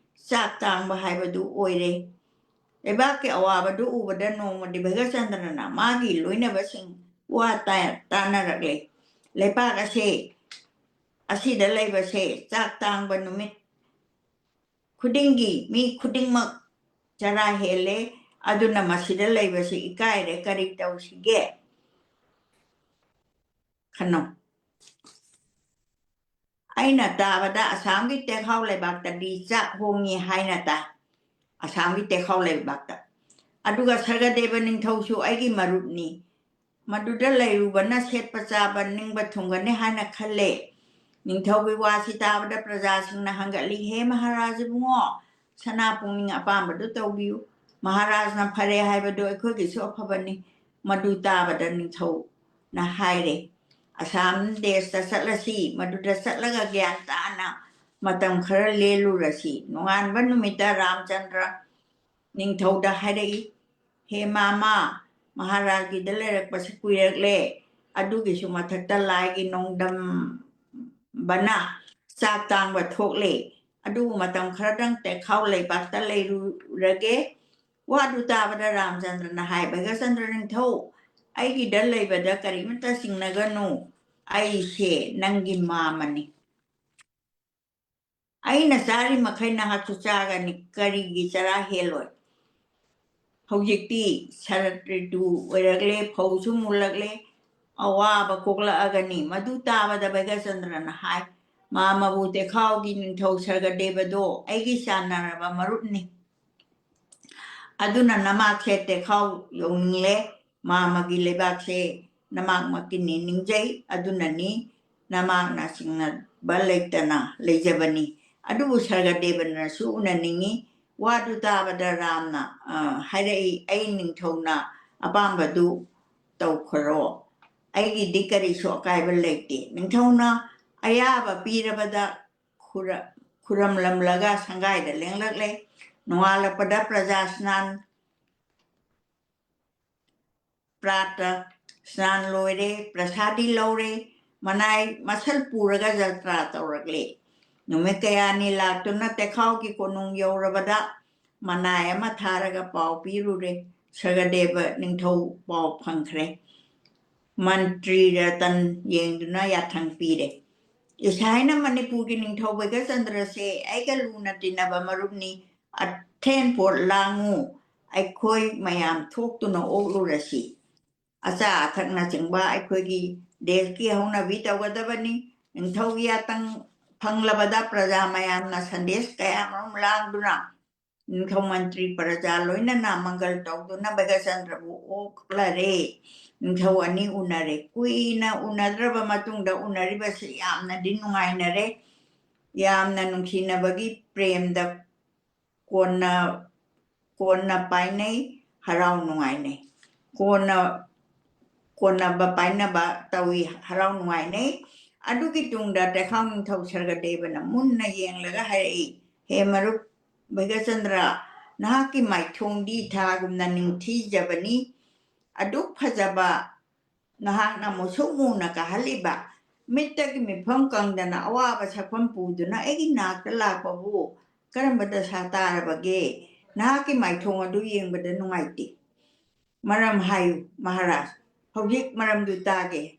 ꯆꯥꯛ ꯇꯥꯡꯕ ꯍꯥꯏꯕꯗꯨ ꯑꯣꯏꯔꯦ ꯂꯩꯕꯥꯛꯀꯤ ꯑꯋꯥꯕꯗꯨ ꯎꯕꯗ ꯅꯣꯡꯃꯗꯤ ꯚꯒꯆꯟꯗ꯭ꯔꯅ ꯃꯥꯒꯤ ꯂꯣꯏꯅꯕꯁꯤꯡ ꯋꯥ ꯇꯥꯅꯔꯛꯂꯦ ꯂꯩꯕꯥꯛ ꯑꯁꯤꯗ ꯂꯩꯕꯁꯦ ꯆꯥꯛ ꯇꯥꯡꯕ ꯅꯨꯃꯤꯠ ꯈꯨꯗꯤꯡꯒꯤ ꯃꯤ ꯈꯨꯗꯤꯡꯃꯛ ꯆꯔꯥ ꯍꯦꯜꯂꯦ ꯑꯗꯨꯅ ꯃꯁꯤꯗ ꯂꯩꯕꯁꯤ ꯏꯀꯥꯏꯔꯦ ꯀꯔꯤ ꯇꯧꯁꯤꯒꯦ ꯈꯟꯅꯧ ꯑꯩꯅ ꯇꯥꯕꯗ ꯑꯁꯥꯝꯒꯤ ꯇꯦꯛꯍꯥꯎ ꯂꯩꯕꯥꯛꯇꯗꯤ ꯆꯥꯛ ꯍꯣꯡꯉꯤ ꯍꯥꯏꯅ ꯇꯥꯏ ꯑꯁꯥꯝꯒꯤ ꯇꯦꯛꯍꯥꯎ ꯂꯩꯕꯥꯛꯇ ꯑꯗꯨꯒ ꯁꯔꯒꯗꯦꯕ ꯅꯤꯡꯊꯧꯁꯨ ꯑꯩꯒꯤ ꯃꯔꯨꯞꯅꯤ ꯃꯗꯨꯗ ꯂꯩꯔꯨꯕꯅ ꯁꯦꯠꯄ ꯆꯥꯕ ꯅꯤꯡꯕ ꯊꯨꯡꯒꯅꯤ ꯍꯥꯏꯅ ꯈꯜꯂꯦ ꯅꯤꯡꯊꯧꯒꯤ ꯋꯥꯁꯤ ꯇꯥꯕꯗ ప్రజꯥꯁꯤꯡꯅ ꯍꯪꯒꯠꯂꯤ ꯍꯦ ꯃꯍꯥꯔꯥꯖ ꯏꯕꯨꯡꯉꯣ ꯁꯅꯥ ꯄꯨꯡꯅꯤꯡ ꯑꯄꯥꯝꯕꯗꯨ ꯇꯧꯕꯤꯌꯨ ꯃꯍꯥꯔꯥꯖꯅ ꯐꯔꯦ ꯍꯥꯏꯕꯗꯨ ꯑꯩꯈꯣꯏꯒꯤꯁꯨ ꯑꯐꯕꯅꯤ ꯃꯗꯨ ꯇꯥꯕꯗ ꯅꯤꯡꯊꯧꯅ ꯍꯥꯏꯔꯦ ꯑꯁꯥꯝ ꯗꯦꯁꯇ ꯆꯠꯂꯁꯤ ꯃꯗꯨꯗ ꯆꯠꯂꯒ ꯒ꯭ꯌꯥꯟ ꯇꯥꯅ ꯃꯇꯝ ꯈꯔ ꯂꯦꯜꯂꯨꯔꯁꯤ ꯅꯣꯡꯉꯥꯟꯕ ꯅꯨꯃꯤꯠꯇ ꯔꯥꯝꯆꯟꯗ꯭ꯔ ꯅꯤꯡꯊꯧꯗ ꯍꯥꯏꯔꯛꯏ ꯍꯦ ꯃꯥꯃꯥ ꯃꯍꯥꯔꯥꯖꯒꯤꯗ ꯂꯩꯔꯛꯄꯁꯤ ꯀꯨꯏꯔꯛꯂꯦ ꯑꯗꯨꯒꯤꯁꯨ ꯃꯊꯛꯇ ꯂꯥꯏꯒꯤ ꯅꯣꯡꯗꯝꯕꯅ ꯆꯥꯛ ꯇꯥꯡꯕ ꯊꯣꯛꯂꯦ ꯑꯗꯨꯕꯨ ꯃꯇꯝ ꯈꯔꯗꯪ ꯇꯦꯛꯍꯥꯎ ꯂꯩꯕꯥꯛꯇ ꯂꯩꯔꯨꯔꯒꯦ ꯋꯥꯗꯨ ꯇꯥꯕꯗ ꯔꯥꯝꯆꯟꯗ꯭ꯔꯅ ꯍꯥꯏ ꯚꯒꯆꯟꯗ꯭ꯔ ꯅꯤꯡꯊꯧ ꯑꯩꯒꯤꯗ ꯂꯩꯕꯗ ꯀꯔꯤꯃꯇ ꯆꯤꯡꯅꯒꯅꯨ ꯑꯩꯁꯦ ꯅꯪꯒꯤ ꯃꯥꯃꯅꯤ ꯑꯩꯅ ꯆꯥꯔꯤ ꯃꯈꯩ ꯅꯍꯥꯛꯁꯨ ꯆꯥꯒꯅꯤ ꯀꯔꯤꯒꯤ ꯆꯔꯥ ꯍꯦꯜꯂꯣꯏ ꯍꯧꯖꯤꯛꯇꯤ ꯁꯔꯠ ꯔꯤꯇꯨ ꯑꯣꯏꯔꯛꯂꯦ ꯐꯧꯁꯨ ꯃꯨꯜꯂꯛꯂꯦ ꯑꯋꯥꯕ ꯀꯣꯛꯂꯛꯑꯒꯅꯤ ꯃꯗꯨ ꯇꯥꯕꯗ ꯚꯒꯆꯟꯗ꯭ꯔꯅ ꯍꯥꯏ ꯃꯥꯃꯕꯨ ꯇꯦꯛꯍꯥꯎꯒꯤ ꯅꯤꯡꯊꯧ ꯁꯔꯒꯗꯦꯕꯗꯣ ꯑꯩꯒꯤ ꯆꯥꯟꯅꯔꯕ ꯃꯔꯨꯞꯅꯤ ꯑꯗꯨꯅ ꯅꯃꯥꯛꯁꯦ ꯇꯦꯛꯍꯥꯎ ꯌꯧꯅꯤꯡꯂꯦ ꯃꯥꯃꯒꯤ ꯂꯩꯕꯥꯛꯁꯦ ꯅꯃꯥꯛꯃꯛꯀꯤꯅꯤ ꯅꯤꯡꯖꯩ ꯑꯗꯨꯅꯅꯤ ꯅꯃꯥꯛꯅ ꯆꯤꯡꯅꯕ ꯂꯩꯇꯅ ꯂꯩꯖꯕꯅꯤ ꯑꯗꯨꯕꯨ ꯁꯔꯒꯗꯦꯕꯅꯁꯨ ꯎꯅꯅꯤꯡꯉꯤ ꯋꯥꯗꯨ ꯇꯥꯕꯗ ꯔꯥꯝꯅ ꯍꯥꯏꯔꯛꯏ ꯑꯩ ꯅꯤꯡꯊꯧꯅ ꯑꯄꯥꯝꯕꯗꯨ ꯇꯧꯈ꯭ꯔꯣ ꯑꯩꯒꯤꯗꯤ ꯀꯔꯤꯁꯨ ꯑꯀꯥꯏꯕ ꯂꯩꯇꯦ ꯅꯤꯡꯊꯧꯅ ꯑꯌꯥꯕ ꯄꯤꯔꯕꯗ ꯈꯨꯔꯝꯂꯝꯂꯒ ꯁꯪꯒꯥꯏꯗ ꯂꯦꯡꯂꯛꯂꯦ ꯅꯣꯡꯉꯥꯜꯂꯛꯄꯗ ꯄ꯭ꯔꯖꯥ ꯄ꯭ꯔꯥꯇ ꯁ꯭ꯅꯥꯟ ꯂꯣꯏꯔꯦ ꯄ꯭ꯔꯁꯥꯗꯤ ꯂꯧꯔꯦ ꯃꯅꯥꯏ ꯃꯁꯜ ꯄꯨꯔꯒ ꯖꯇ꯭ꯔꯥ ꯇꯧꯔꯛꯂꯦ ꯅꯨꯃꯤꯠ ꯀꯌꯥꯅꯤ ꯂꯥꯛꯇꯨꯅ ꯇꯦꯛꯍꯥꯎꯒꯤ ꯀꯣꯅꯨꯡ ꯌꯧꯔꯕꯗ ꯃꯅꯥꯏ ꯑꯃ ꯊꯥꯔꯒ ꯄꯥꯎ ꯄꯤꯔꯨꯔꯦ ꯁꯔꯒꯗꯦꯕ ꯅꯤꯡꯊꯧ ꯄꯥꯎ ꯐꯪꯈ꯭ꯔꯦ ꯃꯟꯇ꯭ꯔꯤ ꯔꯇꯟ ꯌꯦꯡꯗꯨꯅ ꯌꯥꯊꯪ ꯄꯤꯔꯦ ꯏꯁꯥꯏꯅ ꯃꯅꯤꯄꯨꯔꯒꯤ ꯅꯤꯡꯊꯧ ꯚꯒꯆꯟꯗ꯭ꯔꯁꯦ ꯑꯩꯒ ꯂꯨꯅ ꯇꯤꯟꯅꯕ ꯃꯔꯨꯞꯅꯤ ꯑꯊꯦꯟꯄꯣꯠ ꯂꯥꯡꯉꯨ ꯑꯩꯈꯣꯏ ꯃꯌꯥꯝ ꯊꯣꯛꯇꯨꯅ ꯑꯣꯛꯂꯨꯔꯁꯤ ꯑꯆꯥ ꯑꯊꯛꯅꯆꯤꯡꯕ ꯑꯩꯈꯣꯏꯒꯤ ꯗꯦꯁꯀꯤ ꯍꯧꯅꯕꯤ ꯇꯧꯒꯗꯕꯅꯤ ꯅꯤꯡꯊꯧꯒꯤ ꯌꯥꯇꯪ ꯐꯪꯂꯕꯗ ꯄ꯭ꯔꯖꯥ ꯃꯌꯥꯝꯅ ꯁꯟꯗꯦꯁ ꯀꯌꯥꯃꯔꯨꯝ ꯂꯥꯡꯗꯨꯅ ꯅꯤꯡꯊꯧ ꯃꯟꯇ꯭ꯔꯤ ꯄ꯭ꯔꯖꯥ ꯂꯣꯏꯅꯅ ꯃꯪꯒꯜ ꯇꯧꯗꯨꯅ ꯚꯒꯆꯟꯗ꯭ꯔꯕꯨ ꯑꯣꯛꯂꯔꯦ ꯅꯤꯡꯊꯧ ꯑꯅꯤ ꯎꯅꯔꯦ ꯀꯨꯏꯅ ꯎꯅꯗ꯭ꯔꯕ ꯃꯇꯨꯡꯗ ꯎꯅꯔꯤꯕꯁꯤ ꯌꯥꯝꯅꯗꯤ ꯅꯨꯡꯉꯥꯏꯅꯔꯦ ꯌꯥꯝꯅ ꯅꯨꯡꯁꯤꯅꯕꯒꯤ ꯄ꯭ꯔꯦꯝꯗ ꯀꯣꯟꯅ ꯄꯥꯏꯅꯩ ꯍꯔꯥꯎ ꯅꯨꯡꯉꯥꯏꯅꯩ ꯀꯣꯟꯅꯕ ꯄꯥꯏꯅꯕ ꯇꯧꯏ ꯍꯔꯥꯎ ꯅꯨꯡꯉꯥꯏꯅꯩ ꯑꯗꯨꯒꯤ ꯇꯨꯡꯗ ꯇꯦꯈꯥꯎ ꯅꯤꯡꯊꯧ ꯁꯔꯒꯗꯦꯕꯅ ꯃꯨꯟꯅ ꯌꯦꯡꯂꯒ ꯍꯥꯏꯔꯛꯏ ꯍꯦ ꯃꯔꯨꯞ ꯚꯩꯒꯆꯟꯗ꯭ꯔ ꯅꯍꯥꯛꯀꯤ ꯃꯥꯏꯊꯣꯡꯗꯤ ꯊꯥꯒꯨꯝꯅ ꯅꯤꯡꯊꯤꯖꯕꯅꯤ ꯑꯗꯨꯛ ꯐꯖꯕ ꯅꯍꯥꯛꯅ ꯃꯨꯁꯨꯛ ꯃꯨꯅ ꯀꯥꯍꯜꯂꯤꯕ ꯃꯤꯠꯇꯒꯤ ꯃꯤꯠꯐꯝ ꯀꯪꯗꯅ ꯑꯋꯥꯕ ꯁꯛꯐꯝ ꯄꯨꯗꯨꯅ ꯑꯩꯒꯤ ꯅꯥꯛꯇ ꯂꯥꯛꯄꯕꯨ ꯀꯔꯝꯕ ꯗꯁꯥ ꯇꯥꯔꯕꯒꯦ ꯅꯍꯥꯛꯀꯤ ꯃꯥꯏꯊꯣꯡ ꯑꯗꯨ ꯌꯦꯡꯕꯗ ꯅꯨꯡꯉꯥꯏꯇꯦ ꯃꯔꯝ ꯍꯥꯏꯌꯨ ꯃꯍꯥꯔꯥꯖ ꯍꯧꯖꯤꯛ ꯃꯔꯝꯗꯨ ꯇꯥꯒꯦ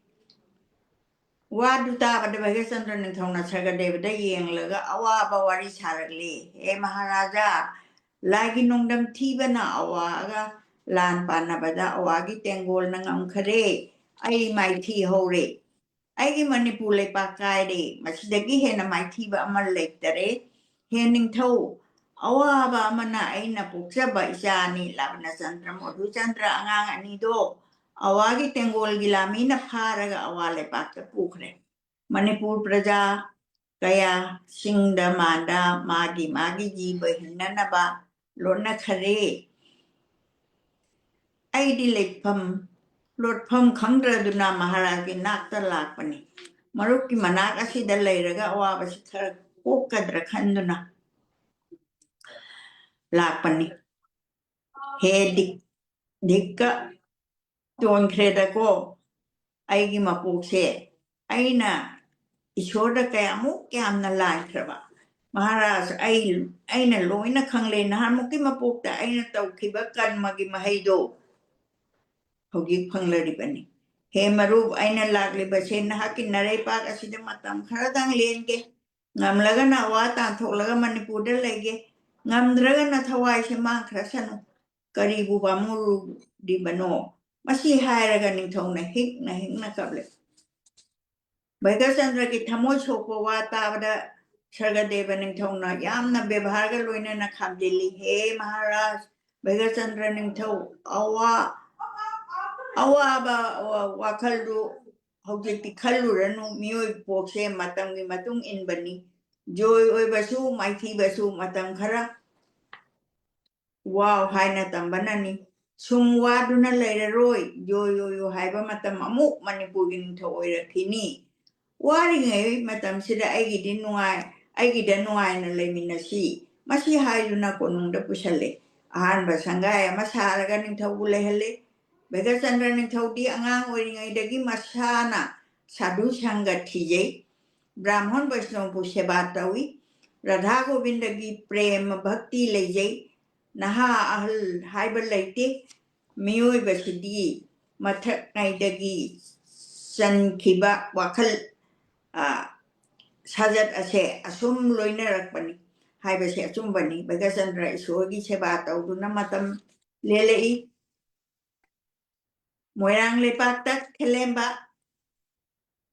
ꯋꯥꯗꯨ ꯇꯥꯕꯗ ꯚꯩꯒꯆꯟꯗ꯭ꯔ ꯅꯤꯡꯊꯧꯅ ꯁꯔꯒꯗꯦꯕꯗ ꯌꯦꯡꯂꯒ ꯑꯋꯥꯕ ꯋꯥꯔꯤ ꯁꯥꯔꯛꯂꯤ ꯍꯦ ꯃꯍꯥꯔꯥꯖꯥ ꯂꯥꯏꯒꯤ ꯅꯣꯡꯗꯝ ꯊꯤꯕꯅ ꯑꯋꯥꯒ ꯂꯥꯟ ꯄꯥꯟꯅꯕꯗ ꯑꯋꯥꯒꯤ ꯇꯦꯡꯒꯣꯜꯅ ꯉꯝꯈꯔꯦ ꯑꯩ ꯃꯥꯏꯊꯤ ꯍꯧꯔꯦ ꯑꯩꯒꯤ ꯃꯅꯤꯄꯨꯔ ꯂꯩꯄꯥꯛ ꯀꯥꯏꯔꯦ ꯃꯁꯤꯗꯒꯤ ꯍꯦꯟꯅ ꯃꯥꯏꯊꯤꯕ ꯑꯃ ꯂꯩꯇꯔꯦ ꯍꯦ ꯅꯤꯡꯊꯧ ꯑꯋꯥꯕ ꯑꯃꯅ ꯑꯩꯅ ꯄꯣꯛꯆꯕ ꯏꯆꯥꯅꯤ ꯂꯥꯕꯅꯆꯟꯗ꯭ꯔ ꯃꯙꯨꯆꯟꯗ꯭ꯔ ꯑꯉꯥꯡ ꯑꯅꯤꯗꯣ ꯑꯋꯥꯒꯤ ꯇꯦꯡꯒꯣꯜꯒꯤ ꯂꯥꯃꯤꯅ ꯐꯥꯔꯒ ꯑꯋꯥ ꯂꯩꯄꯥꯛꯇ ꯄꯨꯈ꯭ꯔꯦ ꯃꯅꯤꯄꯨꯔ प्रजा कया सिंहदा मांदा मागी जीव हिन्ननबा लोनखरे अैदी लेखफम लोटफम खंद्रदुना महाराजगी नाक्ता लाकपनी मरुक्की मनाक असिदा लैरगा अवाबसि खर कोक्कद्र खंदुना लाकपनी हे दिक्का तोनख्रेदको अैगी मपोक्से अैना ईश्वरदा कयामुक यामना लाइख्रबा महाराज अैना लोइना खंगले नहामुकी मपोक्ता अैना तौखिबा कर्मगी महैदो हौजिक फंगलरिबनी हे मरुब अैना लागलिबसे नहाकी नरैपाक असिदा मतम खरदंग लेनगे ngamlagana wa tantholaga manipurda lege ngamdragana thawai मांखरसनु करीबु बामुरु दिबनो मसी हायरगा निंथौना हिकना कबले भैगचंद्र की थमोय सोपो वा ताबदा सरगदेव निंथौना यामना व्यवहारगा लोइना खामदिली हे महाराज भैगचंद्र निंथौ अवाबा वाखलदु हौजिकति खल्लुरनु मियोय पोक्से मतंगी मतुंग इनबनी जोय ओइबसु माइथीबसु मतम खरा वाव हाइना तंबननी सुम वादुना लैररोय यो हाइबा मतम अमुक मणिपुरगी निंथौ ओइरखिनी वारिङै मतमसिदा अैगिदि नुवाइना लैमिनसी मसी हाइदुना कोनुंगदा पुसले अहानबा संगाय अमा सारगा निंथौबु लैहले भैगचंद्र निंथौदी अगांग ओइरिङैदगी मसाना साधु संग थिजै ब्राह्मण वैष्णवबु सेवा तौई राधा गोविंदगी प्रेम भक्ति लैजै नहा अहल हाइबा लैते मियोइबसिदी मथक्नैदगी चनखिबा वाखल साजत असे असुम लोइनरकपनी हाइबसे अचुंबनी भैगचंद्र ईश्वरगी सेवा तौदुना मतम लेलेई मोयरांग लेपाकता खेलेंबा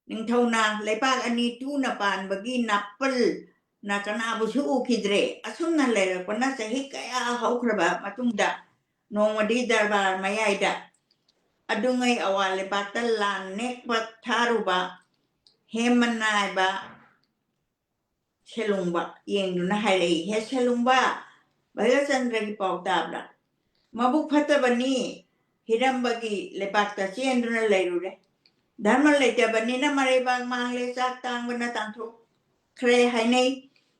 निंथौना लेपाक अनि टूना पानबगी नापल नाकनाबुसु उखिद्रे असुमना लेरकपना चही कया हौख्रबा मतुंगदा नोंमदी दरबार मयाइदा अदुङै अवा लेपाकता लान नेकपा थारुबा हेमनाइबा सेलुंबा येंगदुना हाइरई हे सेलुंबा भैगचंद्रगी पाउताबला मबुक फतबनी हिरंबगी लेपाकता चेंदुना लैरुरे धर्म लैतबनीना मरेबाग मांगले चाक तांगबना तांथो खरे हाइनै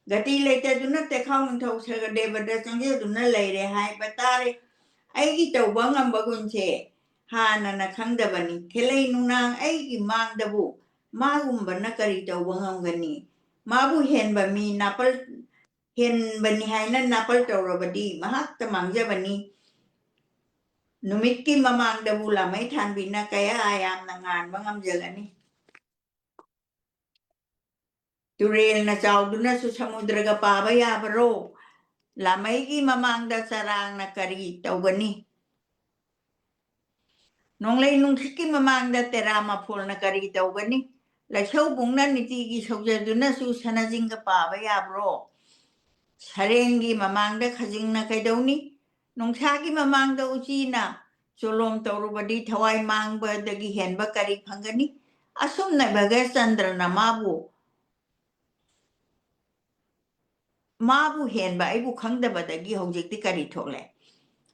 गति लैतदुना तेखाउ निंथौ सरगदेवदा चंगेदुना लैरे हाइबा तारे अैगी तौबा ngambagунसे हानना खंगदबनी खेलै नुनांग अैगी मांगदबु मागुंबना करी तौबा ngamgani माबु हेनबा मी नापल हेनबनी हाइना नापल तौरबदी महाक्ता मांगजबनी नुमितकी ममांगदबु लामै थानबिना कया यामना nganba ngamjagani तुरेलना चाउदुनासु समुद्रगा पाबा याबरो लामैगी ममांगदा चरांगना करी तौगनी नोंलै नुंसिकी ममांगदा तेरामा फोलना करी तौगनी लैसौ बुंगना नितिगी सौजदुनासु सनाजिंगा पाबा याबरो सरेंगी ममांगदा खजिंगना कैदौनी नोंसागी ममांगदा उचीना चोलोम तौरुबदी थवाई मांगबदगी हेनबा करी फंगनी असुमना भैगचंद्रना माबु माबु हेनबा आइबु खंगदबदगी हौजिक्ति करी थोले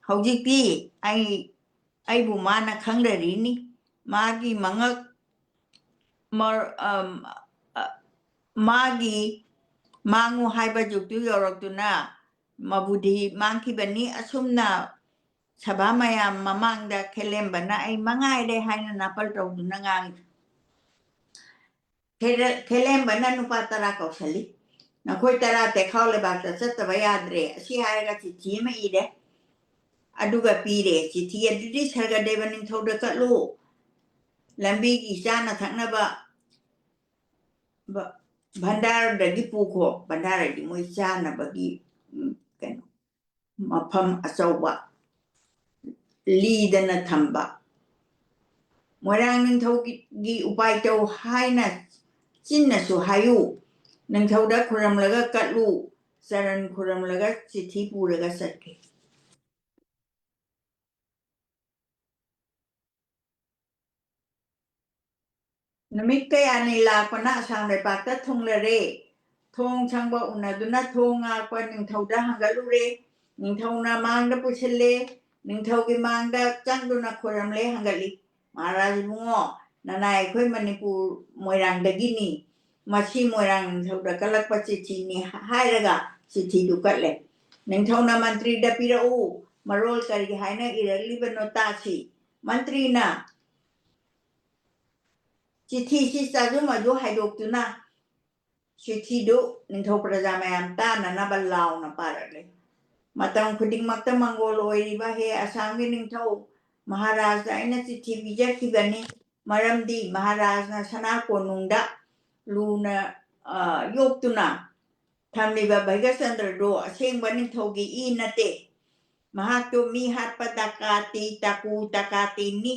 हौजिक्ति आइबु माना खंगदरीनी मागी मंगक मर मागी मांगु हाइबा जुक्तु यौरक्तुना मबुधी मांखिबनी असुमना सभा मयाम ममांगदा खेलेम्बना आई मंगाइदे हाइना नापल तौदुना ngang खेलेम्बना नुपा तरा कौशली नखोई तरा ते खावले बात चतबा याद्रे असि हायगा चिठी मा इदे अदुगा पीरे चिठी अदुदि सरगदेबा निंथौदा कलु लंबी की चाना थकनबा भंडार दगी पुखो भंडार दि मोइ चानबगी कनो मफम अचौबा लीदना थंबा मोरांग निंथौगी उपाय तौ हाइना चिन्नसु हायु निंथौदा खुरमलगा कलु चरण खुरमलगा चिठी पुरगा सटके नमित कयानि लापना सांगले पाता थोंगलरे थोंग सांगबा उनादुना थोंगा kwa निंथौदा हंगलुरे निंथौना मांगदा पुछले निंथौगी मांगदा चांगदुना खुरमले हंगली महाराज बुंगो ननाय खोय मणिपुर मोइरांगदगिनी मसी मोइरांग निंथौदा कलकपा चिठीनी हायरगा चिठी दुकले निंथौना मंत्री दा पिरऊ मरोल करी हायना इरलिबनो तासी मंत्री ना चिठी सी चाजु मजु हाइदोक्तुना चिठी दु निंथौ प्रजा मयाम ताना ना बल्लाव ना पारले मतम खुदिंग मक्ता मंगोल ओइरिबा हे आसामगी निंथौ महाराज आइना चिठी बिजखिबनी मरमदी महाराज ना सना कोनुंगदा लूना योक्तुना थमलिबा भैगचंद्र दो असेंगबा निंथौगी ई नते महातो मी हातपा तकाती ताकू तकाती नि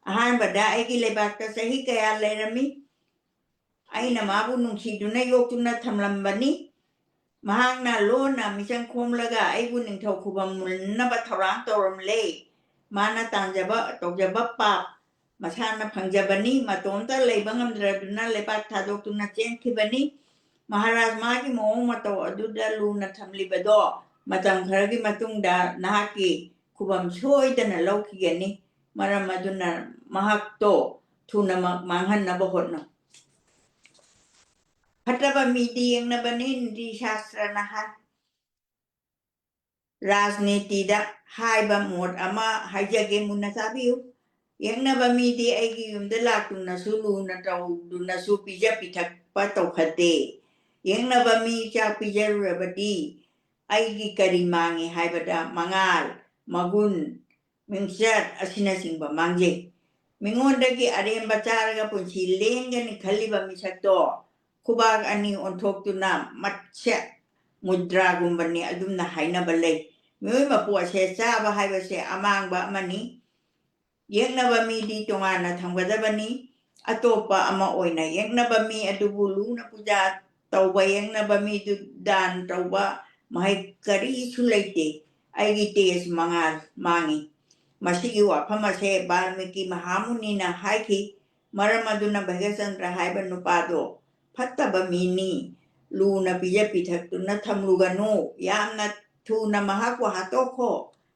अहानबदा आइगी लेबाकता सही कया लेरमी आइना माबु नुंसीदुना योक्तुना थमलंबनी महांगना लोना मिचंग खोमलगा आइबु निंथौ खुबम मुलनबा थौरांग तौरमले माना तांजबा तौजबा पाप मसाना फंगजबनी मतोंता लेबा ngamdraduna लेबाक थादोक्तुना चेंखिबनी महाराज मागी मोंग मतौ अदुदा लूना थमलिबदो मतम खरगी मतुंगदा नाकी खुबम सोइदना लौखिगनी मरम अदुना महाक्तो थुना मांगहन्नबा होनो फटबा मीदी यंगनबनी निधि शास्त्र नहा राजनीति दा हाइबा मोड अमा हाइजगे मुन्ना साबियु यंगनबा मीदी आइगी युमदा लाक्तुना सुलुना तौदुना सु पिजा पिथक पतौखते यंगनबा मी चा पिजरुरबदी आइगी करी मांगे हाइबदा मंगाल मगुन मिंगचत असिना सिंगबा मांगे मिंगोंदगी अरेंबा चारगा पुंसी लेंगनि खलिबा मिसक्तो खुबाग अनि ओंथोक्तुना मत्स्य मुद्रा गुंबनी अदुमना हाइनबा लई मियोय मपु असे चाबा हाइबसे अमांगबा अमनी येंगनबा मीदी तोंगाना थंगदबनी अतोपा अमा ओइना येंगनबा मी अदुबु लूना पूजा तौबा येंगनबा मी दु दान तौबा महै करीसु लैते आइगी तेज मंगाल मांगी मसिगी वाफमसे बाल्मीकि महामुनिना हाइखि मरम अदुना भगचंद्र हाइबा नुपादो फत्तबा मीनी लूना पिजा पिथक्तुना थमलुगनु यामना थुना महाकु हातोखो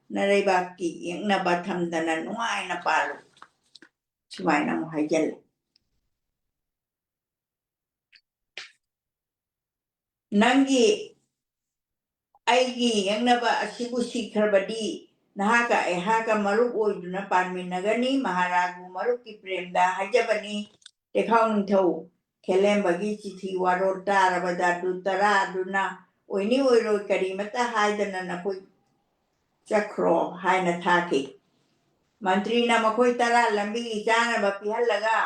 नरेबाकी येंगनबा थमदना नुआइना पालु सुमाइना मुहाइजल नंगी आइगी येंगनबा असिबु सिखरबदी नहाका एहाका मरुप ओइदुना पानमिनगनी महाराजबु मरुप की प्रेमदा हाइजबनी तेखाव निंथौ खेलेम्बगी चिठी वारो तारबदा दु तरा दुना ओइनी ओइरो करीमता हाइदना नखोइ चक्रो हाइना थाकी मंत्री ना मखोइ तरा लंबी जाना बपिहलगा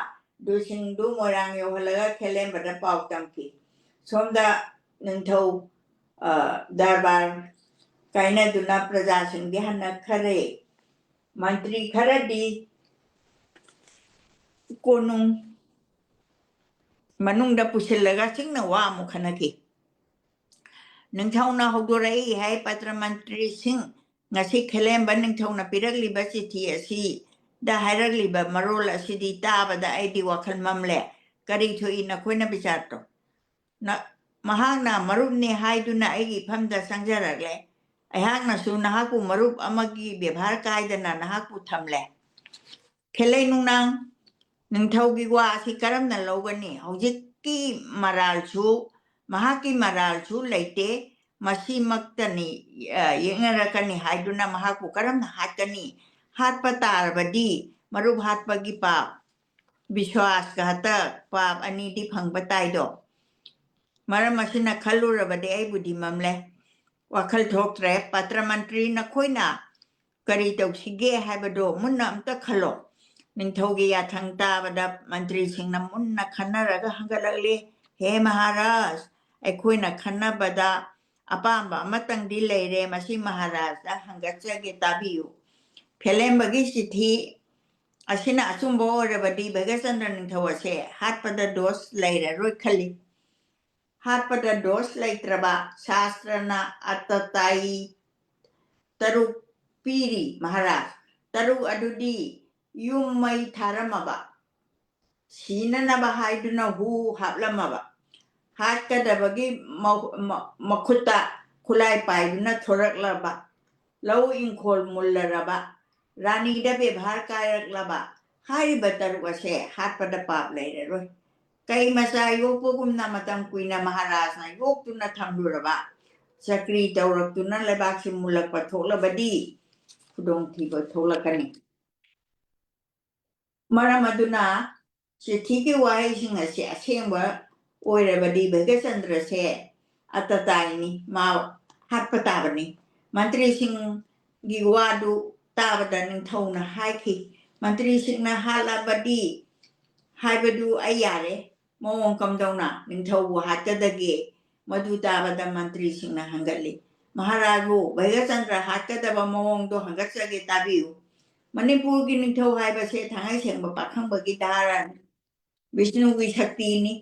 दुसिंग दु मोरांग योहलगा खेलेम्बदा पाउतमकी सोमदा निंथौ दरबार काइना दुना प्रजा सिंह हन्ना खरे मंत्री खरदी कोनुंग मनुंगदा पुसिलगा सिंगना वा मुखनकी निंथौना हौदोरई हाय पत्र मंत्री सिंह ngasi खेलेम्बा निंथौना पिरगलिबा चिठी असि दा हायरगलिबा मरोल असिदी ताबदा आइदी वखल ममले करी थोई नखोइना बिचारतो न ꯃꯍꯥꯛꯅ ꯃꯔꯨꯞꯅꯤ ꯍꯥꯏꯗꯨꯅ ꯑꯩꯒꯤ ꯏꯐꯝꯗ ꯆꯪꯖꯔꯛꯂꯦ ꯑꯩꯍꯥꯛꯅꯁꯨ ꯅꯍꯥꯛꯄꯨ ꯃꯔꯨꯞ ꯑꯃꯒꯤ ꯕꯦꯚꯥꯔ ꯀꯥꯏꯗꯅ ꯅꯍꯥꯛꯄꯨ ꯊꯝꯂꯦ ꯈꯦꯂꯩ ꯅꯨꯡꯅꯥꯡ ꯅꯤꯡꯊꯧꯒꯤ ꯋꯥ ꯑꯁꯤ ꯀꯔꯝꯅ ꯂꯧꯒꯅꯤ ꯍꯧꯖꯤꯛꯀꯤ ꯃꯔꯥꯜꯁꯨ ꯃꯍꯥꯛꯀꯤ ꯃꯔꯥꯜꯁꯨ ꯂꯩꯇꯦ ꯃꯁꯤꯃꯛꯇꯅꯤ ꯌꯦꯛꯅꯔꯛꯀꯅꯤ ꯍꯥꯏꯗꯨꯅ ꯃꯍꯥꯛꯄꯨ ꯀꯔꯝꯅ ꯍꯥꯠꯀꯅꯤ ꯍꯥꯠꯄ ꯇꯥꯔꯕꯗꯤ ꯃꯔꯨꯞ ꯍꯥꯠꯄꯒꯤ ꯄꯥꯞ ꯕꯤꯁ꯭ꯋꯥꯁꯀ ꯍꯇ ꯄꯥꯞ ꯑꯅꯤꯗꯤ ꯐꯪꯕ ꯇꯥꯏꯗꯣ ꯃꯔꯝ ꯑꯁꯤꯅ ꯈꯜꯂꯨꯔꯕꯗꯤ ꯑꯩꯕꯨꯗꯤ ꯃꯝꯂꯦ ꯋꯥꯈꯜ ꯊꯣꯛꯇ꯭ꯔꯦ ꯄꯇ꯭ꯔ ꯃꯟꯇ꯭ꯔꯤ ꯅꯈꯣꯏꯅ ꯀꯔꯤ ꯇꯧꯁꯤꯒꯦ ꯍꯥꯏꯕꯗꯣ ꯃꯨꯟꯅ ꯑꯝꯇ ꯈꯜꯂꯣ ꯅꯤꯡꯊꯧꯒꯤ ꯌꯥꯊꯪ ꯇꯥꯕꯗ ꯃꯟꯇ꯭ꯔꯤꯁꯤꯡꯅ ꯃꯨꯟꯅ ꯈꯟꯅꯔꯒ ꯍꯪꯒꯠꯂꯛꯂꯤ ꯍꯦ ꯃꯍꯥꯔꯥꯖ ꯑꯩꯈꯣꯏꯅ ꯈꯟꯅꯕꯗ ꯑꯄꯥꯝꯕ ꯑꯃꯇꯪꯗꯤ ꯂꯩꯔꯦ ꯃꯁꯤ ꯃꯍꯥꯔꯥꯖꯗ ꯍꯪꯒꯠꯆꯒꯦ ꯇꯥꯕꯤꯌꯨ ꯐꯦꯂꯦꯝꯕꯒꯤ ꯆꯤꯊꯤ ꯑꯁꯤꯅ ꯑꯆꯨꯝꯕ ꯑꯣꯏꯔꯕꯗꯤ ꯚꯩꯒꯆꯟꯗ꯭ꯔ ꯅꯤꯡꯊꯧ ꯑꯁꯦ ꯍꯥꯠꯄꯗ ꯗꯣꯁ ꯂꯩꯔꯔꯣꯏ ꯈꯜꯂꯤ ꯍꯥꯠꯄꯗ ꯗꯣꯁ ꯂꯩꯇ꯭ꯔꯕ ꯁꯥꯁꯇ꯭ꯔꯅ ꯑꯇꯇꯥꯏ ꯇꯔꯨꯛ ꯄꯤꯔꯤ ꯃꯍꯥꯔꯥꯖ ꯇꯔꯨꯛ ꯑꯗꯨꯗꯤ ꯌꯨꯝ ꯃꯩ ꯊꯥꯔꯝꯃꯕ ꯁꯤꯅꯅꯕ ꯍꯥꯏꯗꯨꯅ ꯍꯨ ꯍꯥꯞꯂꯝꯃꯕ ꯍꯥꯠꯀꯗꯕꯒꯤ ꯃꯈꯨꯠꯇ ꯈꯨꯠꯂꯥꯏ ꯄꯥꯏꯗꯨꯅ ꯊꯣꯔꯛꯂꯕ ꯂꯧ ꯏꯪꯈꯣꯜ ꯃꯨꯜꯂꯔꯕ ꯔꯥꯅꯤꯗ ꯕꯦꯚꯥꯔ ꯀꯥꯏꯔꯛꯂꯕ ꯍꯥꯏꯔꯤꯕ ꯇꯔꯨꯛ ꯑꯁꯦ ꯍꯥꯠꯄꯗ ꯄꯥꯞ ꯂꯩꯔꯔꯣꯏ ꯀꯩ ꯃꯆꯥ ꯌꯣꯛꯄꯒꯨꯝꯅ ꯃꯇꯝ ꯀꯨꯏꯅ ꯃꯍꯥꯔꯥꯖꯅ ꯌꯣꯛꯇꯨꯅ ꯊꯝꯂꯨꯔꯕ ꯆꯀ꯭ꯔꯤ ꯇꯧꯔꯛꯇꯨꯅ ꯂꯩꯕꯥꯛꯁꯤ ꯃꯨꯜꯂꯛꯄ ꯊꯣꯛꯂꯕꯗꯤ ꯈꯨꯗꯣꯡꯊꯤꯕ ꯊꯣꯛꯂꯛꯀꯅꯤ ꯃꯔꯝ ꯑꯗꯨꯅ ꯆꯤꯊꯤꯒꯤ ꯋꯥꯍꯩꯁꯤꯡ ꯑꯁꯤ ꯑꯁꯦꯡꯕ ꯑꯣꯏꯔꯕꯗꯤ ꯚꯩꯒꯆꯟꯗ꯭ꯔꯁꯦ ꯑꯇꯇꯥꯏꯅꯤ ꯃꯥ ꯍꯥꯠꯄ ꯇꯥꯕꯅꯤ ꯃꯟꯇ꯭ꯔꯤꯁꯤꯡꯒꯤ ꯋꯥꯗꯨ ꯇꯥꯕꯗ ꯅꯤꯡꯊꯧꯅ ꯍꯥꯏꯈꯤ ꯃꯟꯇ꯭ꯔꯤꯁꯤꯡꯅ ꯍꯥꯠꯂꯕꯗꯤ ꯍꯥꯏꯕꯗꯨ ꯑꯩ ꯌꯥꯔꯦ ꯃꯑꯣꯡ ꯀꯝꯗꯧꯅ ꯅꯤꯡꯊꯧꯕꯨ ꯍꯥꯠꯀꯗꯒꯦ ꯃꯗꯨ ꯇꯥꯕꯗ ꯃꯟꯇ꯭ꯔꯤꯁꯤꯡꯅ ꯍꯪꯒꯠꯂꯤ ꯃꯍꯥꯔꯥꯖꯕꯨ ꯚꯩꯒꯆꯟꯗ꯭ꯔ ꯍꯥꯠꯀꯗꯕ ꯃꯑꯣꯡꯗꯣ ꯍꯪꯒꯠꯆꯒꯦ ꯇꯥꯕꯤꯌꯨ ꯃꯅꯤꯄꯨꯔꯒꯤ ꯅꯤꯡꯊꯧ ꯍꯥꯏꯕꯁꯦ ꯊꯥꯡꯉꯩ ꯁꯦꯡꯕ ꯄꯥꯈꯪꯕꯒꯤ ꯙꯥꯔꯥꯅꯤ ꯕꯤꯁꯅꯨꯒꯤ ꯁꯛꯇꯤꯅꯤ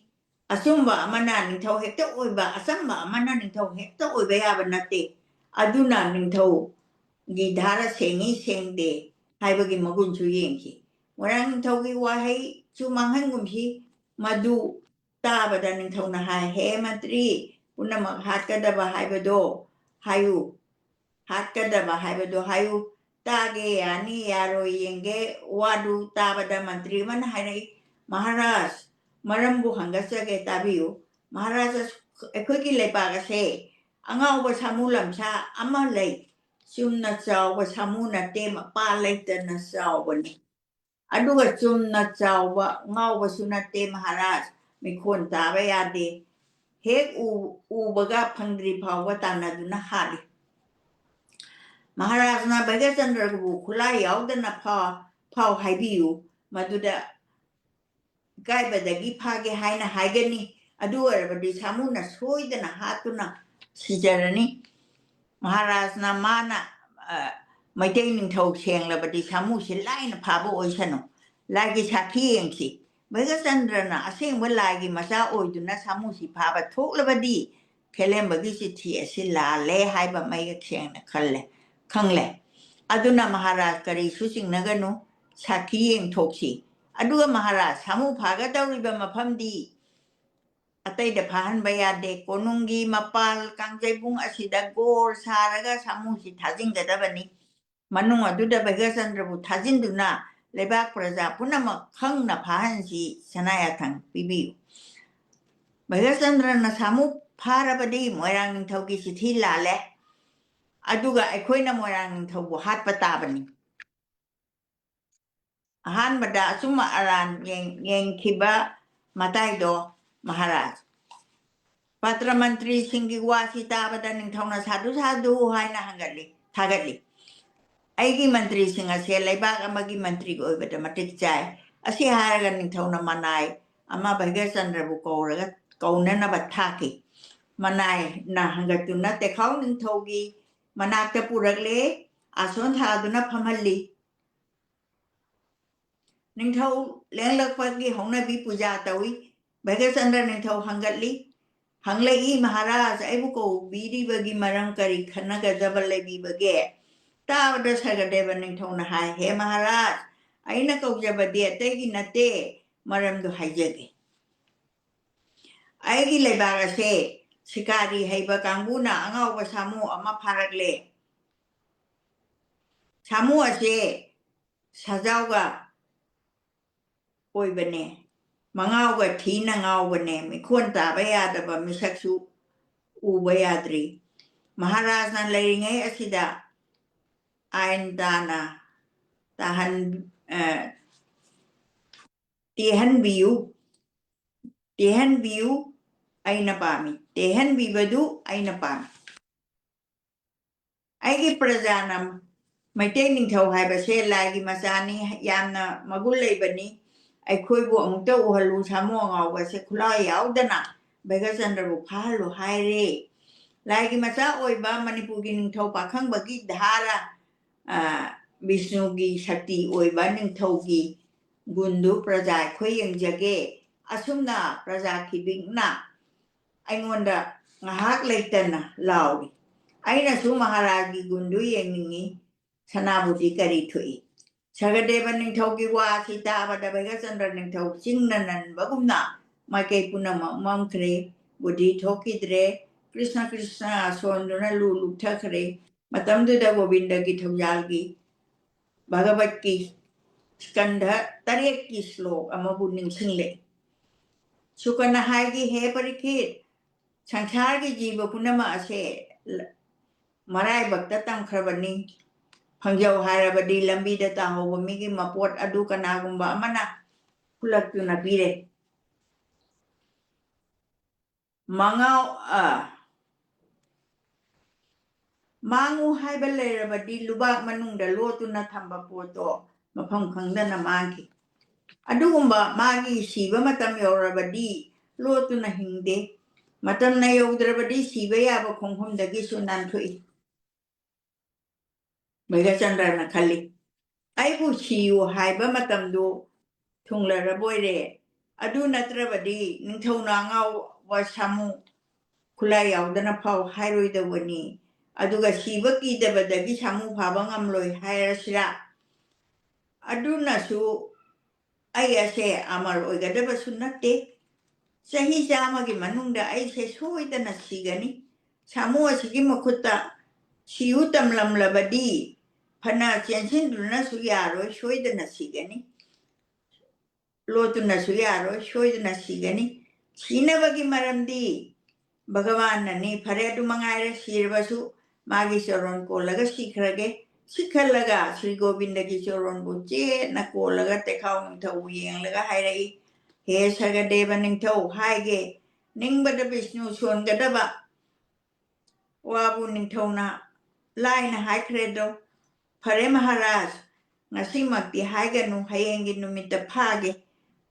ꯑꯆꯨꯝꯕ ꯑꯃꯅ ꯅꯤꯡꯊꯧ ꯍꯦꯛꯇ ꯑꯣꯏꯕ ꯑꯆꯝꯕ ꯑꯃꯅ ꯅꯤꯡꯊꯧ ꯍꯦꯛꯇ ꯑꯣꯏꯕ ꯌꯥꯕ ꯅꯠꯇꯦ ꯑꯗꯨꯅ ꯅꯤꯡꯊꯧꯒꯤ ꯙꯥꯔꯥ ꯁꯦꯡꯉꯤ ꯁꯦꯡꯗꯦ ꯍꯥꯏꯕꯒꯤ ꯃꯒꯨꯟꯁꯨ ꯌꯦꯡꯈꯤ ꯃꯣꯏꯔꯥꯡ ꯅꯤꯡꯊꯧꯒꯤ ꯋꯥꯍꯩꯁꯨ ꯃꯥꯡꯍꯟꯒꯨꯝꯁꯤ ꯃꯗꯨ ꯇꯥꯕꯗ ꯅꯤꯡꯊꯧꯅ ꯍꯥꯏ ꯍꯦ ꯃꯟꯇ꯭ꯔꯤ ꯄꯨꯝꯅꯃꯛ ꯍꯥꯠꯀꯗꯕ ꯍꯥꯏꯕꯗꯣ ꯍꯥꯏꯌꯨ ꯍꯥꯠꯀꯗꯕ ꯍꯥꯏꯕꯗꯣ ꯍꯥꯏꯌꯨ ꯇꯥꯒꯦ ꯌꯥꯅꯤ ꯌꯥꯔꯣꯏ ꯌꯦꯡꯒꯦ ꯋꯥꯗꯨ ꯇꯥꯕꯗ ꯃꯟꯇ꯭ꯔꯤ ꯑꯃꯅ ꯍꯥꯏꯔꯛꯏ ꯃꯍꯥꯔꯥꯖ ꯃꯔꯝꯕꯨ ꯍꯪꯒꯠꯆꯒꯦ ꯇꯥꯕꯤꯌꯨ ꯃꯍꯥꯔꯥꯖ ꯑꯩꯈꯣꯏꯒꯤ ꯂꯩꯕꯥꯛ ꯑꯁꯦ ꯑꯉꯥꯎꯕ ꯁꯥꯃꯨ ꯂꯝꯁꯥ ꯑꯃ ꯂꯩ ꯆꯨꯝꯅ ꯆꯥꯎꯕ ꯁꯥꯃꯨ ꯅꯠꯇꯦ ꯃꯄꯥ ꯂꯩꯇꯅ ꯆꯥꯎꯕꯅꯤ ꯑꯗꯨꯒ ꯆꯨꯝꯅ ꯆꯥꯎꯕ ꯉꯥꯎꯕꯁꯨ ꯅꯠꯇꯦ ꯃꯍꯥꯔꯥꯖ ꯃꯤꯈꯣꯟ ꯇꯥꯕ ꯌꯥꯗꯦ ꯍꯦꯛ ꯎꯕꯒ ꯐꯪꯗ꯭ꯔꯤ ꯐꯥꯎꯕ ꯇꯥꯟꯅꯗꯨꯅ ꯍꯥꯠꯂꯤ ꯃꯍꯥꯔꯥꯖꯅ ꯚꯩꯒꯆꯟꯗ꯭ꯔꯕꯨ ꯈꯨꯠꯂꯥꯏ ꯌꯥꯎꯗꯅ ꯐꯥꯎ ꯍꯥꯏꯕꯤꯌꯨ ꯃꯗꯨꯗ ꯏꯀꯥꯏꯕꯗꯒꯤ ꯐꯥꯒꯦ ꯍꯥꯏꯅ ꯍꯥꯏꯒꯅꯤ ꯑꯗꯨ ꯑꯣꯏꯔꯕꯗꯤ ꯁꯥꯃꯨꯅ ꯁꯣꯏꯗꯅ ꯍꯥꯠꯇꯨꯅ ꯁꯤꯖꯔꯅꯤ ꯃꯍꯥꯔꯥꯖꯅ ꯃꯥꯅ ꯃꯩꯇꯩ ꯅꯤꯡꯊꯧ ꯁꯦꯡꯂꯕꯗꯤ ꯁꯥꯃꯨꯁꯤ ꯂꯥꯏꯅ ꯐꯥꯕ ꯑꯣꯏꯁꯅꯨ ꯂꯥꯏꯒꯤ ꯁꯥꯈꯤ ꯌꯦꯡꯁꯤ ꯚꯩꯒꯆꯟꯗ꯭ꯔꯅ ꯑꯁꯦꯡꯕ ꯂꯥꯏꯒꯤ ꯃꯆꯥ ꯑꯣꯏꯗꯨꯅ ꯁꯥꯃꯨꯁꯤ ꯐꯥꯕ ꯊꯣꯛꯂꯕꯗꯤ ꯐꯦꯂꯦꯝꯕꯒꯤ ꯆꯤꯊꯤ ꯑꯁꯤ ꯂꯥꯜꯂꯦ ꯍꯥꯏꯕ ꯃꯌꯦꯛ ꯁꯦꯡꯅ ꯈꯪꯂꯦ ꯑꯗꯨꯅ ꯃꯍꯥꯔꯥꯖ ꯀꯔꯤꯁꯨ ꯆꯤꯡꯅꯒꯅꯨ ꯁꯥꯈꯤ ꯌꯦꯡꯊꯣꯛꯁꯤ ꯑꯗꯨꯒ ꯃꯍꯥꯔꯥꯖ ꯁꯥꯃꯨ ꯐꯥꯒꯗꯧꯔꯤꯕ ꯃꯐꯝꯗꯤ ꯑꯇꯩꯗ ꯐꯥꯍꯟꯕ ꯌꯥꯗꯦ ꯀꯣꯅꯨꯡꯒꯤ ꯃꯄꯥꯜ ꯀꯥꯡꯖꯩꯕꯨꯡ ꯑꯁꯤꯗ ꯒꯣꯔ ꯁꯥꯔꯒ ꯁꯥꯃꯨꯁꯤ ꯊꯥꯖꯤꯟꯒꯗꯕꯅꯤ ꯃꯅꯨꯡ ꯑꯗꯨꯗ ꯚꯩꯒꯆꯟꯗ꯭ꯔꯕꯨ ꯊꯥꯖꯤꯟꯗꯨꯅ ꯂꯩꯕꯥꯛ ꯄ꯭ꯔꯖꯥ ꯄꯨꯝꯅꯃꯛ ꯈꯪꯅ ꯐꯥꯍꯟꯁꯤ ꯁꯅꯥꯌꯥꯊꯪ ꯄꯤꯕꯤꯌꯨ ꯚꯩꯒꯆꯟꯗ꯭ꯔꯅ ꯁꯥꯃꯨ ꯐꯥꯔꯕꯗꯤ ꯃꯣꯏꯔꯥꯡ ꯅꯤꯡꯊꯧꯒꯤ ꯆꯤꯊꯤ ꯂꯥꯜꯂꯦ ꯑꯗꯨꯒ ꯑꯩꯈꯣꯏꯅ ꯃꯣꯏꯔꯥꯡ ꯅꯤꯡꯊꯧꯕꯨ ꯍꯥꯠꯄ ꯇꯥꯕꯅꯤ ꯑꯍꯥꯟꯕꯗ ꯑꯆꯨꯝ ꯑꯔꯥꯟ ꯌꯦꯡꯈꯤꯕ ꯃꯇꯥꯏꯗꯣ ꯃꯍꯥꯔꯥꯖ ꯄꯇ꯭ꯔ ꯃꯟꯇ꯭ꯔꯤꯁꯤꯡꯒꯤ ꯋꯥꯁꯤ ꯇꯥꯕꯗ ꯅꯤꯡꯊꯧꯅ ꯁꯥꯗꯨ ꯁꯥꯗꯨ ꯍꯥꯏꯅ ꯊꯥꯒꯠꯂꯤ ꯑꯩꯒꯤ ꯃꯟꯇ꯭ꯔꯤꯁꯤꯡ ꯑꯁꯦ ꯂꯩꯕꯥꯛ ꯑꯃꯒꯤ ꯃꯟꯇ꯭ꯔꯤꯒꯤ ꯑꯣꯏꯕꯗ ꯃꯇꯤꯛ ꯆꯥꯏ ꯑꯁꯤ ꯍꯥꯏꯔꯒ ꯅꯤꯡꯊꯧꯅ ꯃꯅꯥꯏ ꯑꯃ ꯚꯩꯒꯆꯟꯗ꯭ꯔꯕꯨ ꯀꯧꯅꯅꯕ ꯊꯥꯈꯤ ꯃꯅꯥꯏꯅ ꯍꯪꯒꯠꯇꯨꯅ ꯇꯦꯈꯥꯎ ꯅꯤꯡꯊꯧꯒꯤ ꯃꯅꯥꯛꯇ ꯄꯨꯔꯛꯂꯦ ꯑꯁꯣꯟ ꯊꯥꯗꯨꯅ ꯐꯝꯍꯜꯂꯤ ꯅꯤꯡꯊꯧ ꯂꯦꯡꯂꯛꯄꯒꯤ ꯍꯧꯅꯕꯤ ꯄꯨꯖꯥ ꯇꯧꯏ ꯚꯩꯒꯆꯟꯗ꯭ꯔ ꯅꯤꯡꯊꯧ ꯍꯪꯂꯛꯏ ꯃꯍꯥꯔꯥꯖ ꯑꯩꯕꯨ ꯀꯧꯕꯤꯔꯤꯕꯒꯤ ꯃꯔꯝ ꯀꯔꯤ ꯈꯟꯅꯒꯗꯕ ꯂꯩꯕꯤꯕꯒꯦ ꯇꯥꯕꯗ ꯁꯔꯒꯗꯦꯕ ꯅꯤꯡꯊꯧꯅ ꯍꯥꯏ ꯍꯦ ꯃꯍꯥꯔꯥꯖ ꯑꯩꯅ ꯀꯧꯖꯕꯗꯤ ꯑꯇꯩꯒꯤ ꯅꯠꯇꯦ ꯃꯔꯝꯗꯨ ꯍꯥꯏꯖꯒꯦ ꯑꯩꯒꯤ ꯂꯩꯕꯥꯛ ꯑꯁꯦ shikari haiba kanguna angauba samu ama pharakle samu ase sajauga oibane mangauga thina ngaubane mikhon taba yadaba misaksu uba yadri Maharajna leiringai asida ain dana tahan tihan biu aina pami tihan bibadu aina pami aigi prajanam maitei ningthau haibase laigi machani yamna magul leibani aikhoibu amukta uhalu samu ngaubase khula yaudana Bhaigachandra bu phalu haire laigi macha oiba manipurgi ningthau pakhang-bagi dhara Vishnugi Shakti oiba ningthaugi gundu praja khoi yengjage asumna praja khibingna aingonda ngahak leitana lauri aina su Maharajgi gundu yengingi sanabuti kari thui Sagadeva ningthaugi wa sita abada Bhaigachandra ningthau chingnanan bagumna maikei punama mamkhre budi thokidre Krishna Krishna sonduna lulu thakre matamduda Govindagi thaujalgi Bhagavat ki skandha taryek ki slok amabu ningsingle Sukana haigi he parikit sangsar ki jiva punama ase marai bhakta tamkhrabani Phangjau harabadi lambi da tahoba migi mapot adu kanagumba amana pulaktuna pire mangau mangu haiba leirabadi lubak manungda lotuna thamba poto mafam khangdana magi adugumba magi siba matam yaurabadi lotuna hingde matam na yaudrabadi siba yaba khonghomdagi sunan thui Bhaigachandra na khali aibu siyu haiba matamdu thunglaraboi adu natrabadi ningthauna ngau wasamu khula yaudana phau hairoidawani aduga siba kidabadagi samu phaba ngamloi hairasira adunasu ai ase amar oigadabasu natte sahi jamagi manungda ai se soidana sigani samu asigi makhutta siu tamlamlabadi phana chenchindruna su yaroi soidana sigani lotuna su yaroi soidana sigani sinabagi maramdi Bhagavan nani phare adu mangaire sirbasu magi charon kolaga sikhrage sikhalaga Sri Govindagi charon buche na kolaga tekhau ningthau yenglaga hairai he Sagadeva ningthau haige ningbada Vishnu songadaba wabu ningthauna laina haikredo phare Maharaj ngasimakti haiganu hayengi numita phage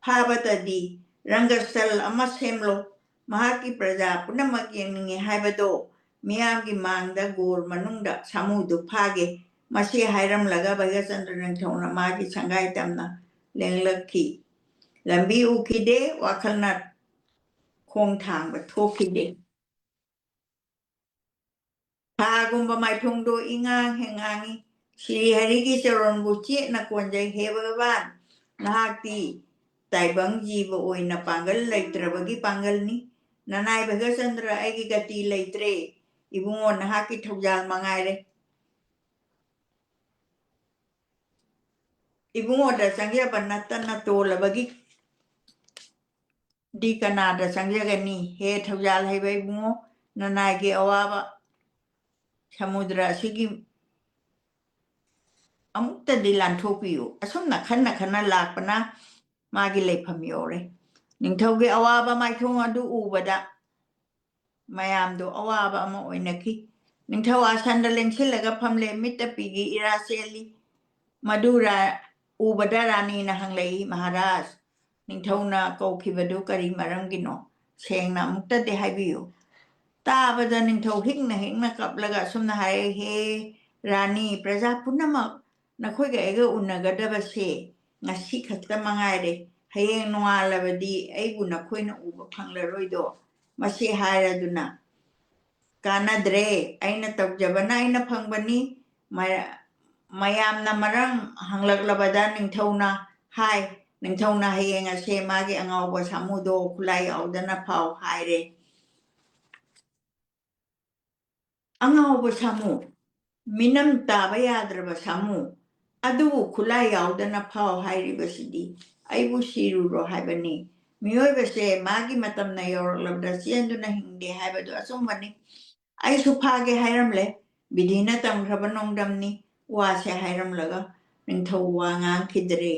phabatadi rangastal ama semlo Mahaki praja punamak yengninge haibado miyamgi mangda gor manungda samudu phage masi hairam laga Bhaigachandra ningthauna magi sangai tamna lenglakhi lambi ukhide wakhalna khong thangba thokide phagumba maithongdo ingang hengangi Sri Harigi charon buche na konjai he Bhagavan nahakti taibang jiva oina pangal leitrabagi pangalni Nanai Bhaigachandra aigi gati leitre ibungo nahaki thaujal mangaire ibungo da sangya banatana tolabagi di kanada sangya gani he thaujal haiba ibungo nanai ge awaba samudra sigi amukta dilan thopiyo asumna khanna lakpana magi leifam yore ningthauge awaba maithong adu ubada mayamdo awaba ama oinaki ningthau asanda lengsilaga phamle mitapigi iraseli madura ubada rani na hanglei Maharaj ningthauna kaukhibadu kari maramgino sengna mukta de haibiyo tabada ningthau hingna kaplaga sumna hai he rani praja punamak nakhoiga ega unagadabase ngasi khakta mangaire hayeng nongalabadi aibu nakhoina uba phanglaroido masi hairaduna kanadre aina taujabana aina phangbani mayamna marang hanglaklabada ningthauna hai ningthauna hayeng ase magi angauba samudo khulai audana phau haire ꯑꯉꯥꯎꯕ ꯁꯥꯃꯨ ꯃꯤꯅꯝ ꯇꯥꯕ ꯌꯥꯗ꯭ꯔꯕ ꯁꯥꯃꯨ ꯑꯗꯨꯕꯨ ꯈꯨꯠꯂꯥꯏ ꯌꯥꯎꯗꯅ ꯐꯥꯎ ꯍꯥꯏꯔꯤꯕꯁꯤꯗꯤ ꯑꯩꯕꯨ ꯁꯤꯔꯨꯔꯣ ꯍꯥꯏꯕꯅꯤ ꯃꯤꯑꯣꯏꯕꯁꯦ ꯃꯥꯒꯤ ꯃꯇꯝꯅ ꯌꯧꯔꯛꯂꯕꯗ ꯆꯦꯟꯗꯨꯅ ꯍꯤꯡꯗꯦ ꯍꯥꯏꯕꯗꯨ ꯑꯆꯨꯝꯕꯅꯤ ꯑꯩꯁꯨ ꯐꯥꯒꯦ ꯍꯥꯏꯔꯝꯂꯦ ꯕꯤꯙꯤꯅ ꯇꯝꯈ꯭ꯔꯕ ꯅꯣꯡꯗꯝꯅꯤ ꯋꯥꯁꯦ ꯍꯥꯏꯔꯝꯂꯒ ꯅꯤꯡꯊꯧ ꯋꯥ ꯉꯥꯡꯈꯤꯗ꯭ꯔꯦ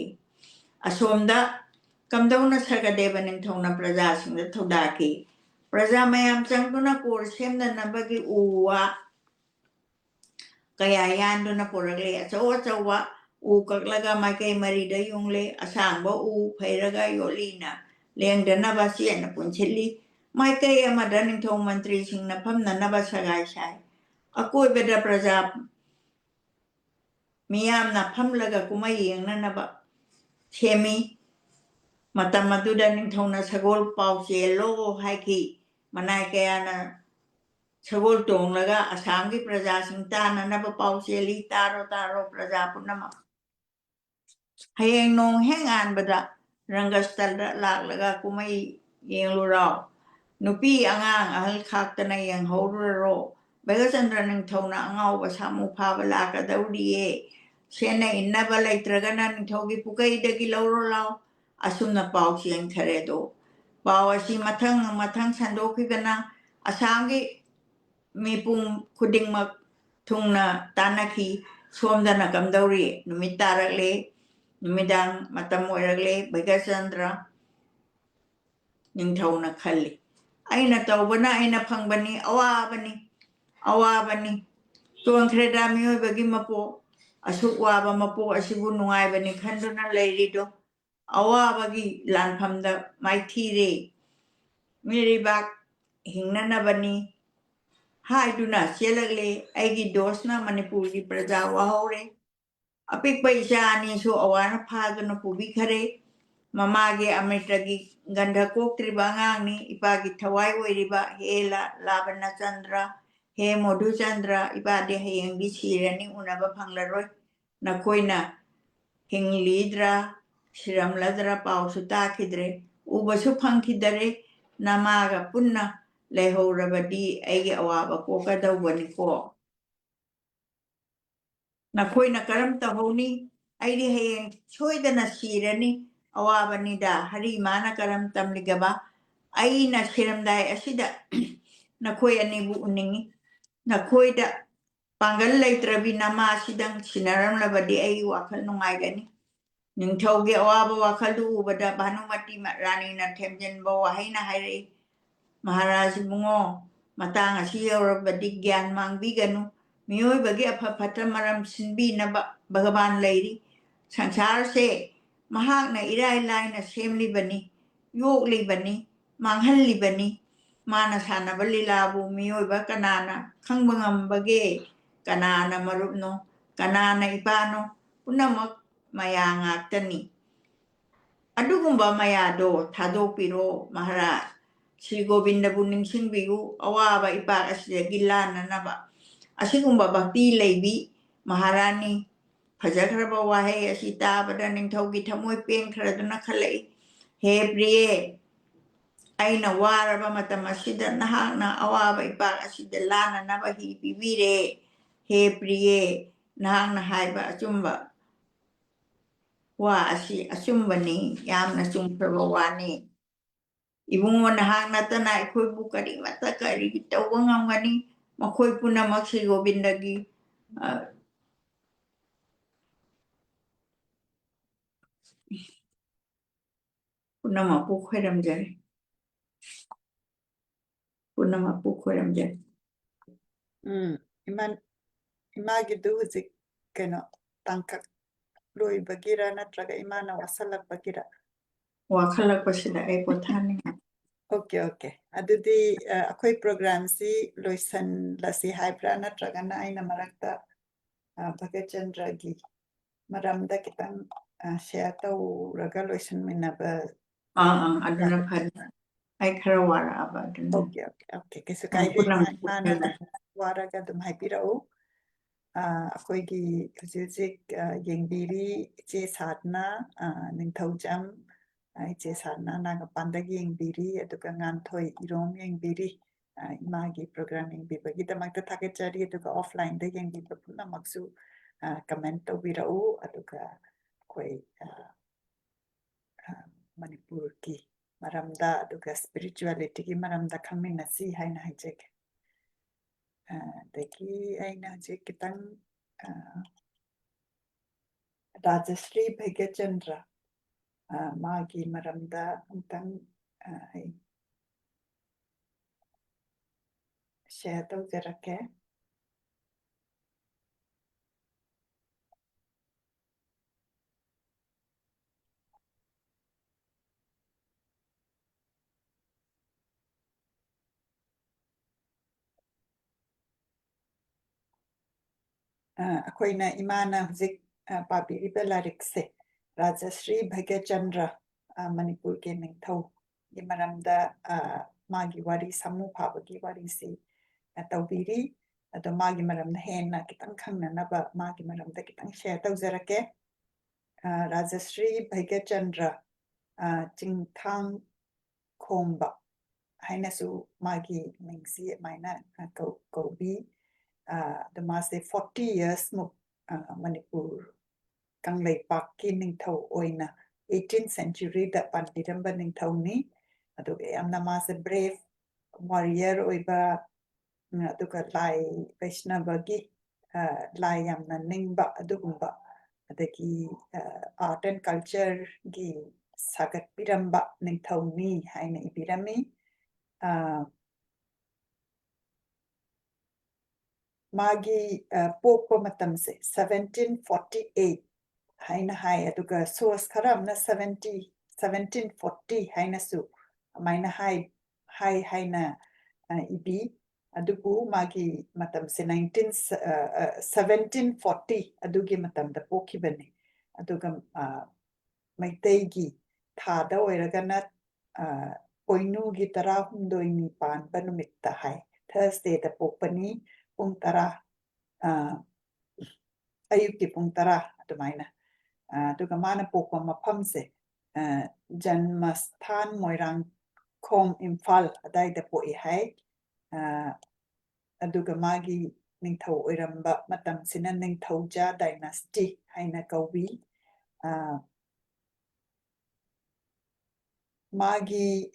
ꯑꯁꯣꯝꯗ ꯀꯝꯗꯧꯅ ꯁꯔꯒꯗꯦꯕ ꯅꯤꯡꯊꯧꯅ ꯄ꯭ꯔꯖꯥꯁꯤꯡꯗ ꯊꯧꯗꯥꯈꯤ ꯄ꯭ꯔꯖꯥ ꯃꯌꯥꯝ ꯆꯪꯗꯨꯅ ꯀꯣꯔ ꯁꯦꯝꯅꯅꯕꯒꯤ ꯎ ꯋꯥ ꯀꯌꯥ ꯌꯥꯟꯗꯨꯅ ꯄꯨꯔꯛꯂꯦ ꯑꯆꯧ ꯑꯆꯧꯕ ꯎ ꯀꯛꯂꯒ ꯃꯥꯏꯀꯩ ꯃꯔꯤꯗ ꯌꯨꯡꯂꯦ ꯑꯁꯥꯡꯕ ꯎ ꯐꯩꯔꯒ ꯌꯣꯠꯂꯤꯅ ꯂꯦꯡꯗꯅꯕ ꯆꯦꯠꯅ ꯄꯨꯟꯁꯤꯜꯂꯤ ꯃꯥꯏꯀꯩ ꯑꯃꯗ ꯅꯤꯡꯊꯧ ꯃꯟꯇ꯭ꯔꯤꯁꯤꯡꯅ ꯐꯝꯅꯅꯕ ꯁꯒꯥꯏ ꯁꯥꯏ ꯑꯀꯣꯏꯕꯗ ꯄ꯭ꯔꯖꯥ ꯃꯤꯌꯥꯝꯅ ꯐꯝꯂꯒ ꯀꯨꯝꯍꯩ ꯌꯦꯡꯅꯅꯕ ꯁꯦꯝꯃꯤ ꯃꯇꯝ ꯑꯗꯨꯗ ꯅꯤꯡꯊꯧꯅ ꯁꯒꯣꯜ ꯄꯥꯎ ꯆꯦꯜꯂꯣ ꯍꯥꯏꯈꯤ ꯃꯅꯥꯏ ꯀꯌꯥꯅ ꯁꯒꯣꯜ ꯇꯣꯡꯂꯒ ꯑꯁꯥꯝꯒꯤ ꯄ꯭ꯔꯖꯥꯁꯤꯡ ꯇꯥꯅꯅꯕ ꯄꯥꯎ ꯆꯦꯜꯂꯤ ꯇꯥꯔꯣ ꯇꯥꯔꯣ ꯄ꯭ꯔꯖꯥ ꯄꯨꯝꯅꯃꯛ ꯍꯌꯦꯡ ꯅꯣꯡ ꯍꯦꯛ ꯉꯥꯟꯕꯗ ꯔꯪꯒꯁꯊꯜꯗ ꯂꯥꯛꯂꯒ ꯀꯨꯝꯍꯩ ꯌꯦꯡꯂꯨꯔꯥꯎ ꯅꯨꯄꯤ ꯑꯉꯥꯡ ꯑꯍꯜ ꯈꯥꯛꯇꯅ ꯌꯦꯡꯍꯧꯔꯨꯔꯣ ꯚꯩꯒꯆꯟꯗ꯭ꯔ ꯅꯤꯡꯊꯧꯅ ꯑꯉꯥꯎꯕ ꯁꯥꯃꯨ ꯐꯥꯕ ꯂꯥꯛꯀꯗꯧꯔꯤꯌꯦ ꯁꯦꯟꯅ ꯏꯟꯅꯕ ꯂꯩꯇ꯭ꯔꯒꯅ ꯅꯤꯡꯊꯧꯒꯤ ꯄꯨꯀꯩꯗꯒꯤ ꯂꯧꯔꯣ ꯂꯥꯎ ꯑꯁꯨꯝꯅ ꯄꯥꯎ ꯆꯦꯟꯈꯔꯦꯗꯣ ꯄꯥꯎ ꯑꯁꯤ ꯃꯊꯪ ꯃꯊꯪ ꯁꯟꯗꯣꯛꯈꯤꯕꯅ ꯑꯁꯥꯝꯒꯤ ꯃꯤꯄꯨꯝ ꯈꯨꯗꯤꯡꯃꯛ ꯊꯨꯡꯅ ꯇꯥꯟꯅꯈꯤ ꯁꯣꯝꯗꯅ ꯀꯝꯗꯧꯔꯤ ꯅꯨꯃꯤꯠ ꯇꯥꯔꯛꯂꯦ ꯅꯨꯃꯤꯗꯥꯡ ꯃꯇꯝ ꯑꯣꯏꯔꯛꯂꯦ ꯚꯩꯒꯆꯟꯗ꯭ꯔ ꯅꯤꯡꯊꯧꯅ ꯈꯜꯂꯤ ꯑꯩꯅ ꯇꯧꯕꯅ ꯑꯩꯅ ꯐꯪꯕꯅꯤ ꯑꯋꯥꯕꯅꯤ ꯆꯣꯟꯈ꯭ꯔꯦꯗ ꯃꯤꯑꯣꯏꯕꯒꯤ ꯃꯄꯣꯛ ꯑꯁꯨꯛ ꯋꯥꯕ ꯃꯄꯣꯛ ꯑꯁꯤꯕꯨ ꯅꯨꯡꯉꯥꯏꯕꯅꯤ ꯈꯟꯗꯨꯅ ꯂꯩꯔꯤꯗꯣ ꯑꯋꯥꯕꯒꯤ ꯂꯥꯟꯐꯝꯗ ꯃꯥꯏꯊꯤꯔꯦ ꯃꯤꯔꯩꯕꯥꯛ ꯍꯤꯡꯅꯅꯕꯅꯤ ꯍꯥꯏꯗꯨꯅ ꯆꯦꯜꯂꯛꯂꯦ ꯑꯩꯒꯤ ꯗꯣꯁꯅ ꯃꯅꯤꯄꯨꯔꯒꯤ ꯄ꯭ꯔꯖꯥ ꯋꯥꯍꯧꯔꯦ ꯑꯄꯤꯛꯄ ꯏꯆꯥ ꯑꯅꯤꯁꯨ ꯑꯋꯥꯅ ꯐꯥꯗꯨꯅ ꯄꯨꯕꯤꯈꯔꯦ ꯃꯃꯥꯒꯤ ꯑꯃ꯭ꯔꯤꯇꯒꯤ ꯒꯟꯙ ꯀꯣꯛꯇ꯭ꯔꯤꯕ ꯑꯉꯥꯡꯅꯤ ꯏꯄꯥꯒꯤ ꯊꯋꯥꯏ ꯑꯣꯏꯔꯤꯕ ꯍꯦ ꯂꯥꯕꯅꯆꯟꯗ꯭ꯔ ꯍꯦ ꯃꯣꯙꯨꯆꯟꯗ꯭ꯔ ꯏꯄꯥꯗꯤ ꯍꯌꯦꯡꯗꯤ ꯁꯤꯔꯅꯤ ꯎꯅꯕ ꯐꯪꯂꯔꯣꯏ ꯅꯈꯣꯏꯅ ꯍꯤꯡꯂꯤꯗ꯭ꯔꯥ ꯁꯤꯔꯝꯂꯗ꯭ꯔꯥ ꯄꯥꯎꯁꯨ ꯇꯥꯈꯤꯗ꯭ꯔꯦ ꯎꯕꯁꯨ ꯐꯪꯈꯤꯗꯔꯦ ꯅꯃꯥꯒ ꯄꯨꯟꯅ ꯂꯩꯍꯧꯔꯕꯗꯤ ꯑꯩꯒꯤ ꯑꯋꯥꯕ ꯀꯣꯛꯀꯗꯧꯕꯅꯤꯀꯣ ꯅꯈꯣꯏꯅ ꯀꯔꯝ ꯇꯧꯍꯧꯅꯤ ꯑꯩꯗꯤ ꯍꯌꯦꯡ ꯁꯣꯏꯗꯅ ꯁꯤꯔꯅꯤ ꯑꯋꯥꯕꯅꯤꯗ ꯍꯔꯤꯃꯥꯅ ꯀꯔꯝ ꯇꯝꯂꯤꯒꯕ ꯑꯩꯅ ꯁꯤꯔꯝꯗꯥꯏ ꯑꯁꯤꯗ ꯅꯈꯣꯏ ꯑꯅꯤꯕꯨ ꯎꯅꯤꯡꯉꯤ ꯅꯈꯣꯏꯗ ꯄꯥꯡꯒꯜ ꯂꯩꯇ꯭ꯔꯕꯤ ꯅꯃꯥꯁꯤꯗꯪ ꯁꯤꯟꯅꯔꯝꯂꯕꯗꯤ ꯑꯩꯒꯤ ꯋꯥꯈꯜ ꯅꯨꯡꯉꯥꯏꯒꯅꯤ ꯅꯤꯡꯊꯧꯒꯤ ꯑꯋꯥꯕ ꯋꯥꯈꯜꯗꯨ ꯎꯕꯗ ꯚꯥꯅꯨꯃꯇꯤ ꯔꯥꯅꯤꯅ ꯊꯦꯝꯖꯤꯟꯕ ꯋꯥꯍꯩꯅ ꯍꯥꯏꯔꯛꯏ ꯃꯍꯥꯔꯥꯖ ꯏꯕꯨꯡꯉꯣ ꯃꯇꯥꯡ ꯑꯁꯤ ꯌꯧꯔꯕꯗꯤ ꯒ꯭ꯌꯥꯟ ꯃꯥꯡꯕꯤꯒꯅꯨ ꯃꯤꯑꯣꯏꯕꯒꯤ ꯑꯐ ꯐꯠꯇ ꯃꯔꯝ ꯁꯤꯟꯕꯤꯅꯕ ꯚꯒꯋꯥꯟ ꯂꯩꯔꯤ ꯁꯪꯁꯥꯔꯁꯦ ꯃꯍꯥꯛꯅ ꯏꯔꯥꯏ ꯂꯥꯏꯅ ꯁꯦꯝꯂꯤꯕꯅꯤ ꯌꯣꯛꯂꯤꯕꯅꯤ ꯃꯥꯡꯍꯜꯂꯤꯕꯅꯤ ꯃꯥꯅ ꯁꯥꯟꯅꯕ ꯂꯤꯂꯥꯕꯨ ꯃꯤꯑꯣꯏꯕ ꯀꯅꯥꯅ ꯈꯪꯕ ꯉꯝꯕꯒꯦ ꯀꯅꯥꯅ ꯃꯔꯨꯞꯅꯣ ꯀꯅꯥꯅ ꯏꯄꯥꯅꯣ ꯄꯨꯝꯅꯃꯛ ꯃꯌꯥ ꯉꯥꯛꯇꯅꯤ ꯑꯗꯨꯒꯨꯝꯕ ꯃꯌꯥꯗꯣ ꯊꯥꯗꯣꯛꯄꯤꯔꯣ ꯃꯍꯥꯔꯥꯖ ꯁ꯭ꯔꯤ ꯒꯣꯕꯤꯟꯗꯕꯨ ꯅꯤꯡꯁꯤꯡꯕꯤꯌꯨ ꯑꯋꯥꯕ ꯏꯄꯥꯛ ꯑꯁꯤꯗꯒꯤ ꯂꯥꯟꯅꯅꯕ ꯑꯁꯤꯒꯨꯝꯕ ꯚꯛꯇꯤ ꯂꯩꯕꯤ ꯃꯍꯥꯔꯥꯅꯤ ꯐꯖꯈ꯭ꯔꯕ ꯋꯥꯍꯩ ꯑꯁꯤ ꯇꯥꯕꯗ ꯅꯤꯡꯊꯧꯒꯤ ꯊꯃꯣꯏ ꯄꯦꯟꯈ꯭ꯔꯗꯨꯅ ꯈꯜꯂꯛꯏ ꯍꯦ ꯄ꯭ꯔꯤꯌꯦ ꯑꯩꯅ ꯋꯥꯔꯕ ꯃꯇꯝ ꯑꯁꯤꯗ ꯅꯍꯥꯛꯅ ꯑꯋꯥꯕ ꯏꯄꯥꯛ ꯑꯁꯤꯗ ꯂꯥꯟꯅꯅꯕ ꯍꯤ ꯄꯤꯕꯤꯔꯦ ꯍꯦ ꯄ꯭ꯔꯤꯌꯦ ꯅꯍꯥꯛꯅ ꯍꯥꯏꯕ ꯑꯆꯨꯝꯕ ꯋꯥ ꯑꯁꯤ ꯑꯆꯨꯝꯕꯅꯤ ꯌꯥꯝꯅ ꯆꯨꯝꯈ꯭ꯔꯕ ꯋꯥꯅꯤ ꯏꯕꯨꯡꯉꯣ ꯅꯍꯥꯛ ꯅꯠꯇꯅ ꯑꯩꯈꯣꯏꯕꯨ ꯀꯔꯤꯃꯠꯇ ꯀꯔꯤ ꯇꯧꯕ ꯉꯝꯒꯅꯤ ꯃꯈꯣꯏ ꯄꯨꯝꯅꯃꯛ ꯁ꯭ꯔꯤ ꯒꯣꯕꯤꯟꯗꯒꯤ ꯄꯨꯝꯅꯃꯛꯄꯨ ꯈꯣꯏꯔꯝꯖꯔꯤ ꯄꯨꯝꯅꯃꯛꯄꯨ ꯈꯣꯏꯔꯝꯖꯔꯤ 이마기도 후직 그노 땅각 로이버기라 나트라가 이마나 와살락버기라 ꯋꯥꯈꯜꯂꯛꯄꯁꯤꯗ ꯑꯩ ꯄꯣꯊꯥꯅꯤꯡꯉꯥꯏ 오케이 아두디 아코이 프로그램시 로이선 라시 하이브라 나트라가나 아이나 마락다 바게천드라기 마람다 기탄 셰어 타우라가 로이선 미나바 ꯑꯗꯨꯅ ꯐꯔꯦ ꯑꯩ ꯈꯔ ꯋꯥꯔꯛꯑꯕ ꯑꯗꯨꯅ 오케이 그래서 가이드 ꯄꯨꯝꯅꯃꯛꯄꯨ 이마나 와라가 좀 하이비라오 ꯑꯩꯈꯣꯏꯒꯤ ꯍꯧꯖꯤꯛ ꯌꯦꯡꯕꯤꯔꯤ ꯏꯆꯦ ꯁꯥꯗꯅ ꯅꯤꯡꯊꯧꯖꯝ ꯏꯆꯦ ꯁꯥꯗꯅ ꯅꯥꯒꯥꯄꯥꯟꯗꯒꯤ ꯌꯦꯡꯕꯤꯔꯤ ꯑꯗꯨꯒ ꯉꯥꯟꯊꯣꯏ ꯏꯔꯣꯝ ꯌꯦꯡꯕꯤꯔꯤ imagi programming bibagi damakta thakachari aduga offline da yengiba punamaksu comment tawbirau aduga koi Manipur ki maramda aduga spirituality ki maramda khangminasi haina haijek dagi aina je kitang Rajashri Bhagyachandra magi maramda amtang ai share tawjarake akoina imana huzik pabiriba larikse Rajashri Bhagyachandra Manipur ke ningthau gi maramda magi wari samu phabagi wari si tawbiri ado magi maramda henna kitang khangnanaba magi maramda kitang share tawjarake Rajashri Bhagyachandra Chingthang Khomba hainasu magi mingsi maina kaubi the masse 40 years mu Manipur kanglei pak ki ningthau oina 18th century da pandidamba ningthau ni aduga yamna masse brave warrior oiba aduga lai Vaishnava gi lai yamna ningba adugumba adagi art and culture gi sagat piramba ningthau ni haina ibirami magi pokpa matamse 1748 haina hai aduga source kharamna 1740 haina su maina hai haina ibi adubu magi matamse 1740 adugi matamda pokibane aduga maitegi thada oiragana poinu gi tara hundoi ni pan banumitta hai Thursday da pokpani pung tara ayuki pung tara adumaina aduga mana pokpa mapamse Janmasthan Moirang Khom Imphal adaida poi hai aduga magi ningthau oiramba matam sina ningthauja dynasty haina kaubi magi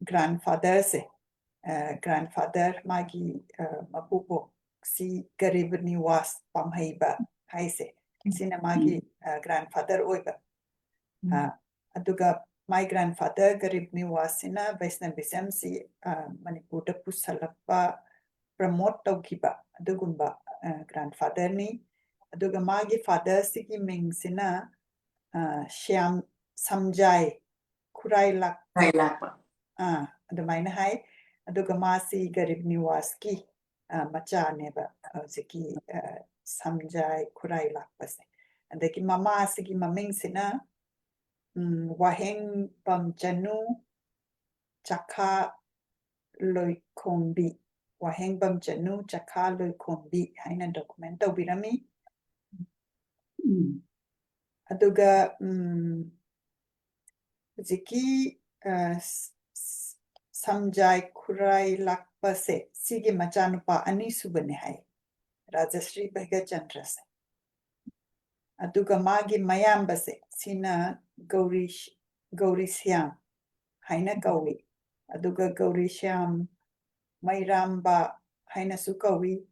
grandfather se grandfather magi mapupo si Garib Niwas pamhaiba haise sina magi grandfather oiba aduga my grandfather Garib Niwas sina Vaishnavism si Manipur da pusalappa promote tawkiba adugumba grandfather ni aduga magi father sigi ming sina Shyam Samjai Kurai Lak adumaina hai aduga masi Garib Niwas ki macha neba ziki Samjai Kurai Lak pase adagi mama sigi maming sina Waheng Bamchanu Chakha Loikombi Waheng Bamchanu Chakha Loikombi haina document tawbirami aduga ziki Samjai Kurai Lakpase sigi machanupa ani subane hai Rajashri Bhagyachandra se aduga magi mayambase sina Gauri Syam haina kawi aduga Gauri Syam Mairamba haina su kawi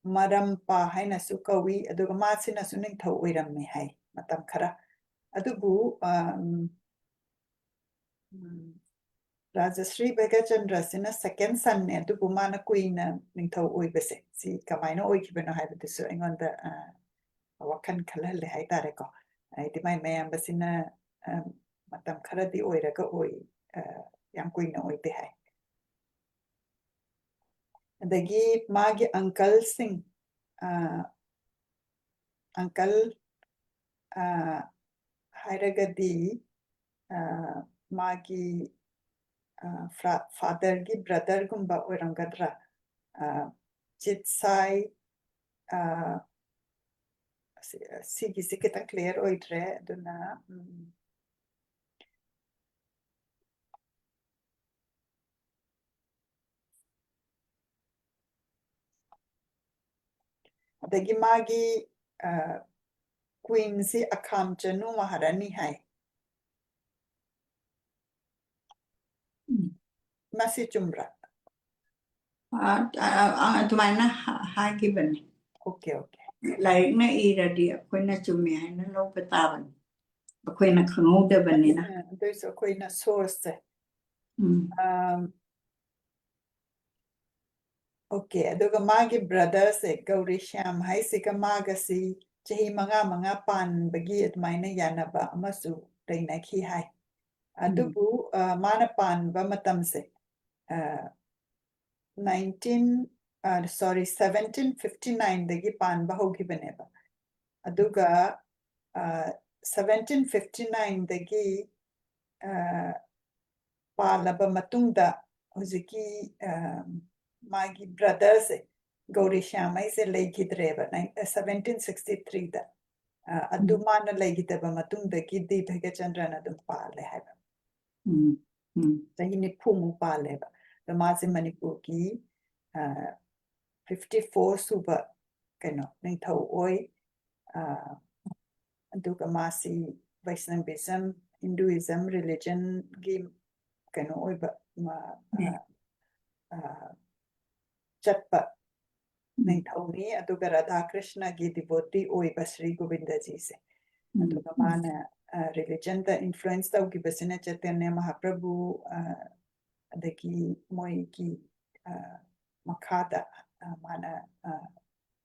Marampa haina su kawi aduga masina suning thau oiramme hai matam khara adubu Rajashri Bhagyachandra sina second son ne adubu mana kuina ningthau oibase si kamaina oikibano haibadusu aingonda wakan khalale haitare ko aidi mai mayamba sina matam kharadi oiraga oi yang kuina oite hai adagi magi uncle sing uncle hairagadi magi father gi brother gumba oirangadra Jitsai sigi sikita clear oidre aduna adagi magi queen si Akham Chanu Maharani hai masi chumra ทำไมนะหากี่บัน okay okay like na ira dia akwai na chumi hai na lo pataban akwai na khango da banni na there's a queen source okay aduga magi brother se Gauri Shyam hai sika magasi chahi manga pan bagi atmaina yanaba amasu reina khi hai adubu mana pan ba matam se 1759 dagi pan ba hogi baneba aduga 1759 dagi palaba matungda huziki magi brother se Gauri Shyam ai se leigidreba 1763 da adumana leigidaba matungda ki di Bhagachandra na dum pale haiba tahini phumu paleba the mazi Manipur ki 54 suba kano ningthau oi aduga masi Vaishnavism Hinduism religion gi kano oi ba chatpa ningthau ni aduga Radha Krishna gi devotee oi ba Sri Govinda ji se aduga mana religion da influence tau gi basina Chaitanya Mahaprabhu adagi moi ki makada mana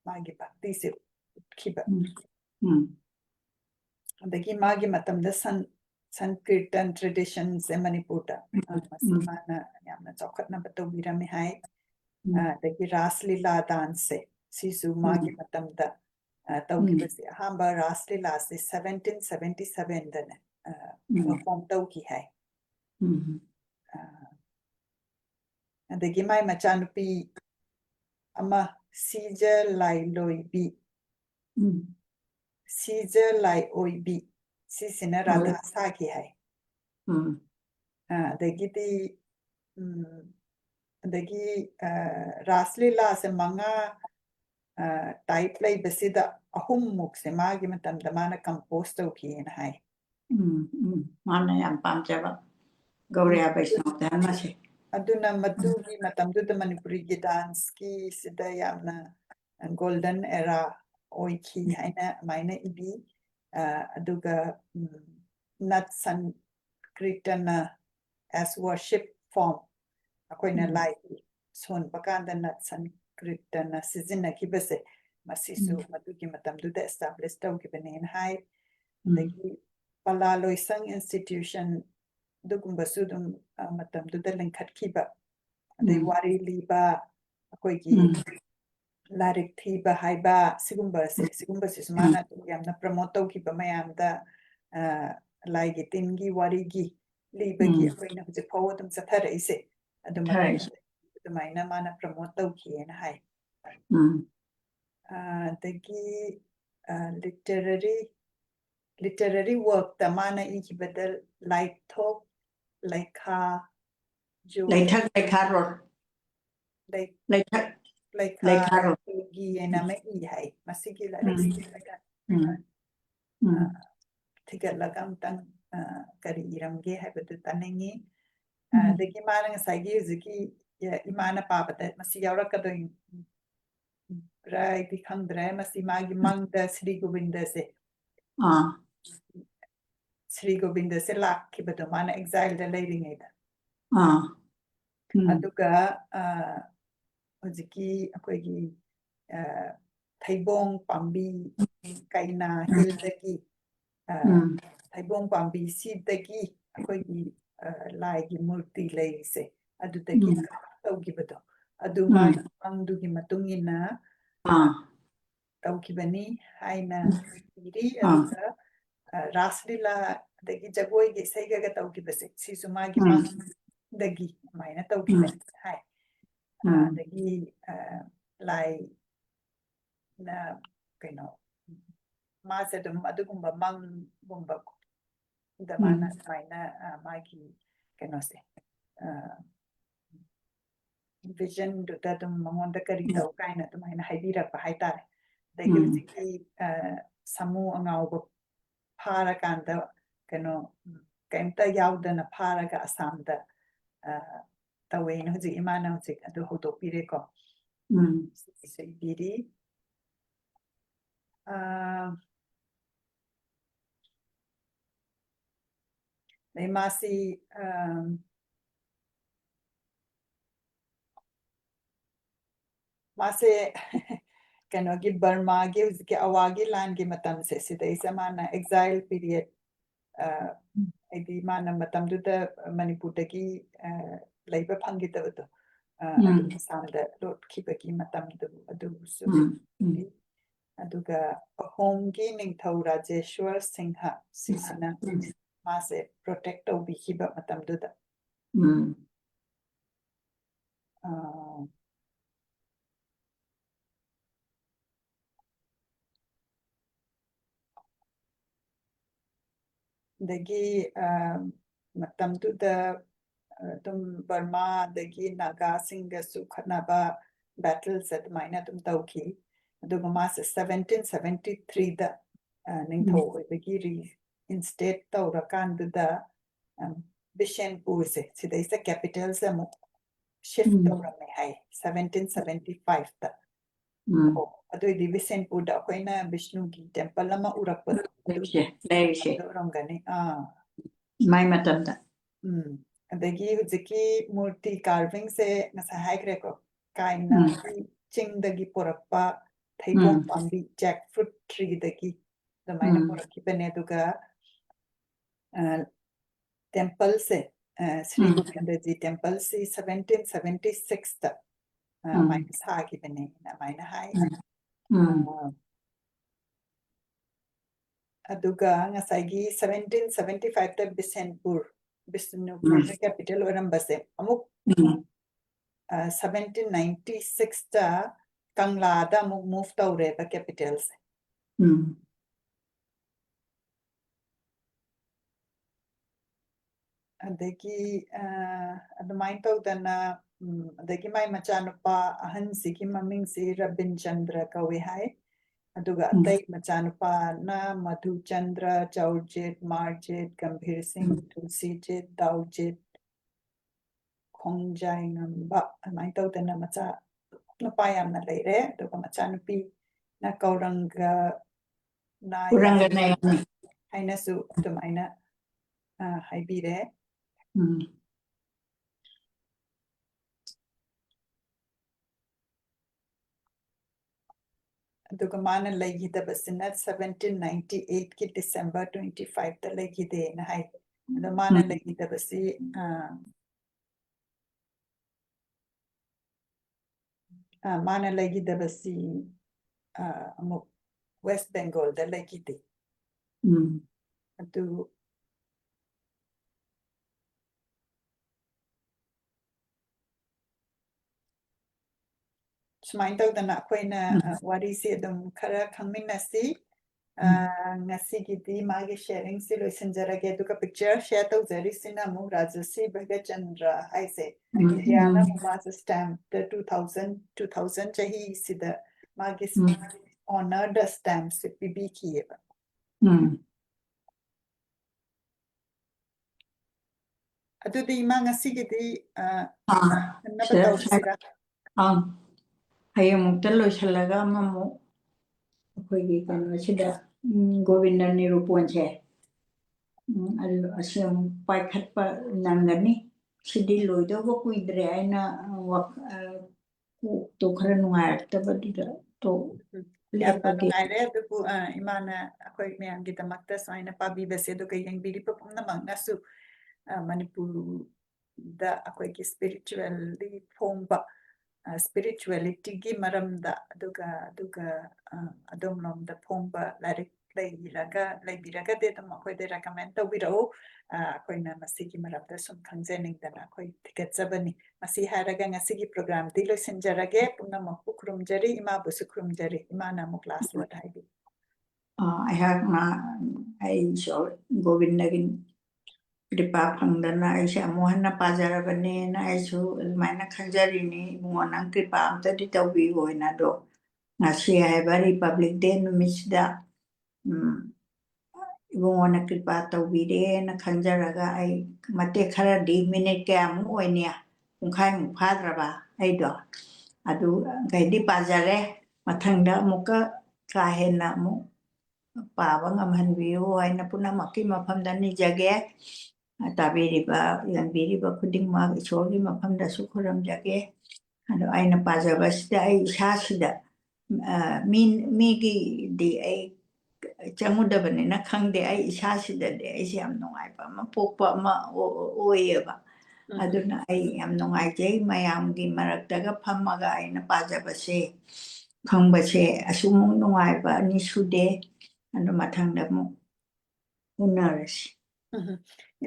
magi bhakti se khiba adagi magi matamda Sankirtan traditions e Manipurda masi mana yamna chokhatna batawirame hai adagi Ras Leela dance sisu magi matamda tawkibasi ahamba Ras Leela se 1777 dane perform tawki hai adagi mai machanupi ama Caesar Lai Loibi Caesar Lai Oibi sisina Radha Saki hai adagi adagi Ras Leela se manga type lay basida ahum muk se magi matamda mana compose tawki hai mana yang pamjaba Gauriya Vaishnav dharma se aduna matugi matamduda Manipuri gi dance ki sida yamna golden era oiki haina maina ibi aduga nat Sankirtana as worship form akoina lai son bakanda nat Sankirtana sizina kibase masisu matugi matamduda establish tawki banen hai dagi Palaloisang institution dugumba sudum matamduda linkhatkiba adai wari liba akoigi larik thiba haiba sigumba se sumana yamna promote tawkiba mayamda laigi tingi warigi libagi akoina huje phawadum chatharaise aduma adumaina mana promote tawkiyena hai dagi literary work ta mana ikibadal light talk Laikha jo Laikha rot Laikha rot gi ena me I hai masigi la laga tiga lagam tan kari iramge hai badu tanengi dagi mana ngasagi ziki imana papata masi yaura kadoin rai di khandra masi magi mangda Sri Govinda se lakhi badu mana exile da leading ida aduga hojiki akoigi Thaibong Pambi Kaina Hildagi Thaibong Pambi Sidagi akoigi laigi murti leise adutagi tawgibado aduma angdugi matungina tawkibani haina iri aduga Ras Leela dagi jagoi gi saigaga tawkibase sisumagi dagi maina tawkibani hai dagi lai na kano masa dum adugumba gumba da mana maina magi kano se vision do da dum mangonda kari taw kaina dum maina haibira pa haitare ꯑꯗꯒꯤ ꯍꯧꯖꯤꯛꯀꯤ ꯁꯥꯃꯨ ꯑꯉꯥꯎꯕ ꯐꯥꯔꯀꯥꯟꯗ ꯀꯩꯅꯣ ꯀꯩꯝꯇ ꯌꯥꯎꯗꯅ ꯐꯥꯔꯒ ꯑꯁꯥꯝꯗ ꯇꯧꯋꯦꯅ ꯍꯧꯖꯤꯛ ꯏꯃꯥꯅ ꯍꯧꯖꯤꯛ ꯑꯗꯨ ꯍꯧꯗꯣꯛꯄꯤꯔꯦꯀꯣ ꯁꯤꯒꯤꯁꯨ ꯏꯕꯤꯔꯤ ꯑꯗꯩ ꯃꯥꯁꯤ ꯃꯥꯁꯦ ꯀꯩꯅꯣꯒꯤ ꯕꯔꯃꯥꯒꯤ ꯍꯧꯖꯤꯛꯀꯤ ꯑꯋꯥꯒꯤ ꯂꯥꯟꯒꯤ ꯃꯇꯝꯁꯦ ꯁꯤꯗꯩꯁꯦ ꯃꯥꯅ ꯑꯦꯛꯖꯥꯏꯜ ꯄꯤꯔꯤꯌꯠ ꯍꯥꯏꯗꯤ ꯃꯥꯅ ꯃꯇꯝꯗꯨꯗ ꯃꯅꯤꯄꯨꯔꯗꯒꯤ ꯂꯩꯕ ꯐꯪꯈꯤꯗꯕꯗꯣ ꯑꯗꯨ ꯑꯁꯥꯝꯗ ꯂꯣꯠꯈꯤꯕꯒꯤ ꯃꯇꯝꯗꯨ ꯑꯗꯨꯁꯨ ꯑꯗꯨꯒ ꯑꯍꯣꯝꯒꯤ ꯅꯤꯡꯊꯧ ꯔꯥꯖꯦꯁ꯭ꯋꯔ ꯁꯤꯡꯍ ꯁꯤꯁꯤꯅ ꯃꯥꯁꯦ ꯄ꯭ꯔꯣꯇꯦꯛ ꯇꯧꯕꯤꯈꯤꯕ ꯃꯇꯝꯗꯨꯗ ꯑꯗꯒꯤ ꯃꯇꯝꯗꯨꯗ ꯑꯗꯨꯝ ꯕꯔꯃꯥ ꯑꯗꯒꯤ ꯅꯥꯒꯥꯁꯤꯡꯒꯁꯨ ꯈꯠꯅꯕ ꯕꯦꯇꯜꯁ ꯑꯗꯨꯃꯥꯏꯅ ꯑꯗꯨꯝ ꯇꯧꯈꯤ ꯑꯗꯨꯒ ꯃꯥꯁꯦ 1773ꯗ ꯅꯤꯡꯊꯧ ꯑꯣꯏꯕꯒꯤ ꯔꯤꯏꯟꯁꯇꯦꯠ ꯇꯧꯔꯀꯥꯟꯗꯨꯗ ꯕꯤꯁꯦꯟꯄꯨꯔꯁꯦ ꯁꯤꯗꯩꯁꯤꯗ ꯀꯦꯄꯤꯇꯦꯜꯁꯦ ꯑꯃꯨꯛ ꯁꯤꯐ ꯇꯧꯔꯝꯃꯦ ꯍꯥꯏ 1775ꯗ ꯑꯗꯨꯏꯗꯤ ꯕꯤꯁꯦꯟꯄꯨꯔꯗ ꯑꯩꯈꯣꯏꯅ ꯕꯤꯁꯅꯨꯒꯤ ꯇꯦꯝꯄꯜ ꯑꯃ ꯎꯔꯛꯄꯗꯣ ꯑꯣꯏꯔꯝꯒꯅꯤ ꯃꯥꯏ ꯃꯇꯝꯗ ꯑꯗꯒꯤ ꯍꯧꯖꯤꯛꯀꯤ ꯃꯨꯔꯇꯤ ꯀꯥꯔꯚꯤꯡꯁꯦ ꯉꯁꯥꯏ ꯍꯥꯏꯈ꯭ꯔꯦꯀꯣ ꯀꯥꯏꯅꯒꯤ ꯆꯤꯡꯗꯒꯤ ꯄꯣꯔꯛꯄ ꯊꯩꯕꯣꯡ ꯄꯥꯝꯕꯤ ꯖꯦꯛ ꯐ꯭ꯔꯨꯠ ꯇ꯭ꯔꯤꯗꯒꯤ ꯑꯗꯨꯃꯥꯏꯅ ꯄꯣꯔꯛꯈꯤꯕꯅꯦ ꯑꯗꯨꯒ ꯇꯦꯝꯄꯜꯁꯦ ꯁ꯭ꯔꯤ ꯒꯣꯕꯤꯟꯗꯖꯤ ꯇꯦꯝꯄꯜꯁꯤ 1776ꯗ ꯑꯗꯨꯃꯥꯏꯅ ꯁꯥꯈꯤꯕꯅꯦ ꯑꯗꯨꯃꯥꯏꯅ ꯍꯥꯏ ꯑꯗꯨꯒ ꯉꯁꯥꯏꯒꯤ 1775ꯗ ꯕꯤꯁꯦꯟꯄꯨꯔ ꯕꯤꯁꯅꯨꯄꯨꯔꯗ ꯀꯦꯄꯤꯇꯦꯜ ꯑꯣꯏꯔꯝꯕꯁꯦ ꯑꯃꯨꯛ 1796ꯗ ꯀꯪꯂꯥꯗ ꯑꯃꯨꯛ ꯃꯨꯚ ꯇꯧꯔꯦꯕ ꯀꯦꯄꯤꯇꯦꯜꯁꯦ ꯑꯗꯒꯤ ꯑꯗꯨꯃꯥꯏꯅ ꯇꯧꯗꯅ ꯑꯗꯒꯤ ꯃꯥꯏ ꯃꯆꯥꯅꯨꯄꯥ ꯑꯍꯟꯁꯤꯒꯤ ꯃꯃꯤꯡꯁꯤ ꯔꯕꯤꯟꯆꯟꯗ꯭ꯔ ꯀꯧꯋꯦ ꯍꯥꯏ ꯑꯗꯨꯒ ꯑꯇꯩ ꯃꯆꯥꯅꯨꯄꯥꯅ ꯃꯙꯨꯆꯟꯗ꯭ꯔ ꯆꯧꯔꯖꯤꯠ ꯃꯥꯔꯖꯤꯠ ꯒꯝꯚꯤꯔ ꯁꯤꯡ ꯇꯨꯜꯁꯤꯖꯤꯠ ꯗꯥꯎꯖꯤꯠ ꯈꯣꯡꯖꯥꯏꯉꯝꯕ ꯑꯗꯨꯃꯥꯏꯅ ꯇꯧꯗꯅ ꯃꯆꯥ ꯅꯨꯄꯥ ꯌꯥꯝꯅ ꯂꯩꯔꯦ ꯑꯗꯨꯒ ꯃꯆꯥꯅꯨꯄꯤꯅ ꯀꯧꯔꯪꯒ ꯅꯥꯌꯥꯔꯤ ꯍꯥꯏꯅꯁꯨ ꯑꯗꯨꯃꯥꯏꯅ ꯍꯥꯏꯕꯤꯔꯦ ꯑꯗꯨꯒ ꯃꯥꯅ ꯂꯩꯈꯤꯗꯕꯁꯤꯅ 1798ꯒꯤ ꯗꯤꯁꯦꯝꯕꯔ 25ꯗ ꯂꯩꯈꯤꯗꯦꯅ ꯍꯥꯏ ꯑꯗꯣ ꯃꯥꯅ ꯂꯩꯈꯤꯗꯕꯁꯤ ꯃꯥꯅ ꯂꯩꯈꯤꯗꯕꯁꯤ ꯑꯃꯨꯛ ꯋꯦꯁ ꯕꯦꯡꯒꯣꯜꯗ ꯂꯩꯈꯤꯗꯦ ꯑꯗꯨ ꯁꯨꯃꯥꯏꯅ ꯇꯧꯗꯅ ꯑꯩꯈꯣꯏꯅ ꯋꯥꯔꯤꯁꯤ ꯑꯗꯨꯝ ꯈꯔ ꯈꯪꯃꯤꯟꯅꯁꯤ ꯉꯁꯤꯒꯤꯗꯤ ꯃꯥꯒꯤ ꯁꯦꯌꯔꯤꯡꯁꯤ ꯂꯣꯏꯁꯤꯟꯖꯔꯒꯦ ꯑꯗꯨꯒ ꯄꯤꯛꯆꯔ ꯁꯦꯌꯔ ꯇꯧꯖꯔꯤꯁꯤꯅ ꯑꯃꯨꯛ ꯔꯥꯖꯁꯤ ꯚꯒꯆꯟꯗ꯭ꯔ ꯍꯥꯏꯁꯦ ꯏꯟꯗꯤꯌꯥꯅ ꯑꯃꯨꯛ ꯃꯥꯁꯦ ꯁ꯭ꯇꯦꯝꯞꯇ 2000 ꯆꯍꯤꯁꯤꯗ ꯃꯥꯒꯤ ꯑꯣꯅꯔꯗ ꯁ꯭ꯇꯦꯝꯞꯁꯦ ꯄꯤꯕꯤꯈꯤꯑꯕ ꯑꯗꯨꯗꯤ ꯏꯃꯥ ꯉꯁꯤꯒꯤꯗꯤ ꯍꯟꯅꯕ ꯇꯧꯔꯁꯤꯔꯥ ꯍꯌꯦꯡꯃꯨꯛꯇ ꯂꯣꯏꯁꯤꯜꯂꯒ ꯑꯃꯃꯨꯛ ꯑꯩꯈꯣꯏꯒꯤ ꯀꯩꯅꯣꯁꯤꯗ ꯒꯣꯕꯤꯟꯗ ꯅꯤꯔꯨꯄꯣꯟꯁꯦ ꯑꯁꯤ ꯑꯃꯨꯛ ꯄꯥꯏꯈꯠꯄ ꯅꯪꯒꯅꯤ ꯁꯤꯗꯤ ꯂꯣꯏꯗꯧꯕ ꯀꯨꯏꯗ꯭ꯔꯦ ꯑꯩꯅ ꯀꯣꯛꯇꯣ ꯈꯔ ꯅꯨꯡꯉꯥꯏꯔꯛꯇꯕꯗꯨꯗ ꯌꯥꯝꯅ ꯂꯦꯞꯄꯒꯦ ꯅꯨꯡꯉꯥꯏꯔꯦ ꯑꯗꯨꯕꯨ ꯏꯃꯥꯅ ꯑꯩꯈꯣꯏ ꯃꯌꯥꯝꯒꯤꯗꯃꯛꯇ ꯁꯨꯃꯥꯏꯅ ꯄꯥꯕꯤꯕꯁꯦ ꯑꯗꯨꯒ ꯌꯦꯡꯕꯤꯔꯤꯕ ꯄꯨꯝꯅꯃꯛꯅꯁꯨ ꯃꯅꯤꯄꯨꯔꯗ ꯑꯩꯈꯣꯏꯒꯤ ꯁ꯭ꯄꯤꯔꯤꯆꯨꯋꯦꯜꯂꯤ ꯐꯣꯡꯕ ꯁ꯭ꯄꯤꯔꯤꯆꯨꯋꯦꯂꯤꯇꯤꯒꯤ ꯃꯔꯝꯗ ꯑꯗꯨꯒ ꯑꯗꯣꯝꯂꯣꯝꯗ ꯐꯣꯡꯕ ꯂꯥꯏꯔꯤꯛ ꯂꯩꯕꯤꯔꯒꯗꯤ ꯑꯗꯨꯝ ꯑꯩꯈꯣꯏꯗ ꯔꯦꯀꯃꯦꯟ ꯇꯧꯕꯤꯔꯛꯎ ꯑꯩꯈꯣꯏꯅ ꯃꯁꯤꯒꯤ ꯃꯔꯝꯗ ꯁꯨꯝ ꯈꯪꯖꯅꯤꯡꯗꯅ ꯑꯩꯈꯣꯏ ꯊꯤꯒꯠꯆꯕꯅꯤ ꯃꯁꯤ ꯍꯥꯏꯔꯒ ꯉꯁꯤꯒꯤ ꯄ꯭ꯔꯣꯒ꯭ꯔꯥꯝꯗꯤ ꯂꯣꯏꯁꯤꯟꯖꯔꯒꯦ ꯄꯨꯝꯅꯃꯛꯄꯨ ꯈꯨꯔꯨꯝꯖꯔꯤ ꯏꯃꯥꯕꯨꯁꯨ ꯈꯨꯔꯨꯝꯖꯔꯤ ꯏꯃꯥꯅ ꯑꯃꯨꯛ ꯂꯥꯁ ꯋꯥꯔꯗ ꯍꯥꯏꯕꯤꯌꯨ ꯑꯩꯍꯥꯛꯅ ꯑꯩꯁꯨ ꯒꯣꯕꯤꯟꯗꯒꯤ ꯀ꯭ꯔꯤꯄꯥ ꯐꯪꯗꯅ ꯑꯩꯁꯦ ꯑꯃꯨꯛ ꯍꯟꯅ ꯄꯥꯖꯔꯕꯅꯦꯅ ꯑꯩꯁꯨ ꯑꯗꯨꯃꯥꯏꯅ ꯈꯟꯖꯔꯤꯅꯤ ꯏꯕꯨꯡꯉꯣ ꯅꯪ ꯀ꯭ꯔꯤꯄꯥ ꯑꯝꯇꯗꯤ ꯇꯧꯕꯤꯌꯨ ꯍꯥꯏꯅ ꯑꯗꯣ ꯉꯁꯤ ꯍꯥꯏꯕ ꯔꯤꯄꯕ꯭ꯂꯤꯛ ꯗꯦ ꯅꯨꯃꯤꯠꯁꯤꯗ ꯏꯕꯨꯡꯉꯣꯅ ꯀ꯭ꯔꯤꯄꯥ ꯇꯧꯕꯤꯔꯦꯅ ꯈꯟꯖꯔꯒ ꯑꯩ ꯃꯇꯦꯛ ꯈꯔꯗꯤ ꯃꯤꯅꯤꯠ ꯀꯌꯥꯃꯨꯛ ꯑꯣꯏꯅꯤ ꯄꯨꯡꯈꯥꯏꯃꯨꯛ ꯐꯥꯗ꯭ꯔꯕ ꯑꯩꯗꯣ ꯑꯗꯨ ꯀꯩꯗꯤ ꯄꯥꯖꯔꯦ ꯃꯊꯪꯗ ꯑꯃꯨꯛꯀ ꯀꯥ ꯍꯦꯟꯅ ꯑꯃꯨꯛ ꯄꯥꯕ ꯉꯝꯍꯟꯕꯤꯌꯨ ꯍꯥꯏꯅ ꯄꯨꯝꯅꯃꯛꯀꯤ ꯃꯐꯝꯗ ꯅꯤꯖꯒꯦ ꯇꯥꯕꯤꯔꯤꯕ ꯌꯦꯡꯕꯤꯔꯤꯕ ꯈꯨꯗꯤꯡꯃꯛ ꯏꯁꯣꯔꯒꯤ ꯃꯐꯝꯗꯁꯨ ꯈꯨꯔꯨꯝꯖꯒꯦ ꯑꯗꯣ ꯑꯩꯅ ꯄꯥꯖꯕꯁꯤꯗ ꯑꯩ ꯏꯁꯥꯁꯤꯗ ꯃꯤꯒꯤꯗꯤ ꯑꯩ ꯆꯪꯉꯨꯗꯕꯅꯤꯅ ꯈꯪꯗꯦ ꯑꯩ ꯏꯁꯥꯁꯤꯗꯗꯤ ꯑꯩꯁꯦ ꯌꯥꯝ ꯅꯨꯡꯉꯥꯏꯕ ꯑꯃ ꯄꯣꯛꯄ ꯑꯃ ꯑꯣꯏꯌꯦꯕ ꯑꯗꯨꯅ ꯑꯩ ꯌꯥꯝ ꯅꯨꯡꯉꯥꯏꯖꯩ ꯃꯌꯥꯝꯒꯤ ꯃꯔꯛꯇꯒ ꯐꯝꯃꯒ ꯑꯩꯅ ꯄꯥꯖꯕꯁꯦ ꯈꯪꯕꯁꯦ ꯑꯁꯨꯃꯨꯛ ꯅꯨꯡꯉꯥꯏꯕ ꯑꯅꯤ ꯁꯨꯗꯦ ꯑꯗꯨ ꯃꯊꯪꯗ ꯑꯃꯨꯛ ꯎꯅꯔꯁꯤ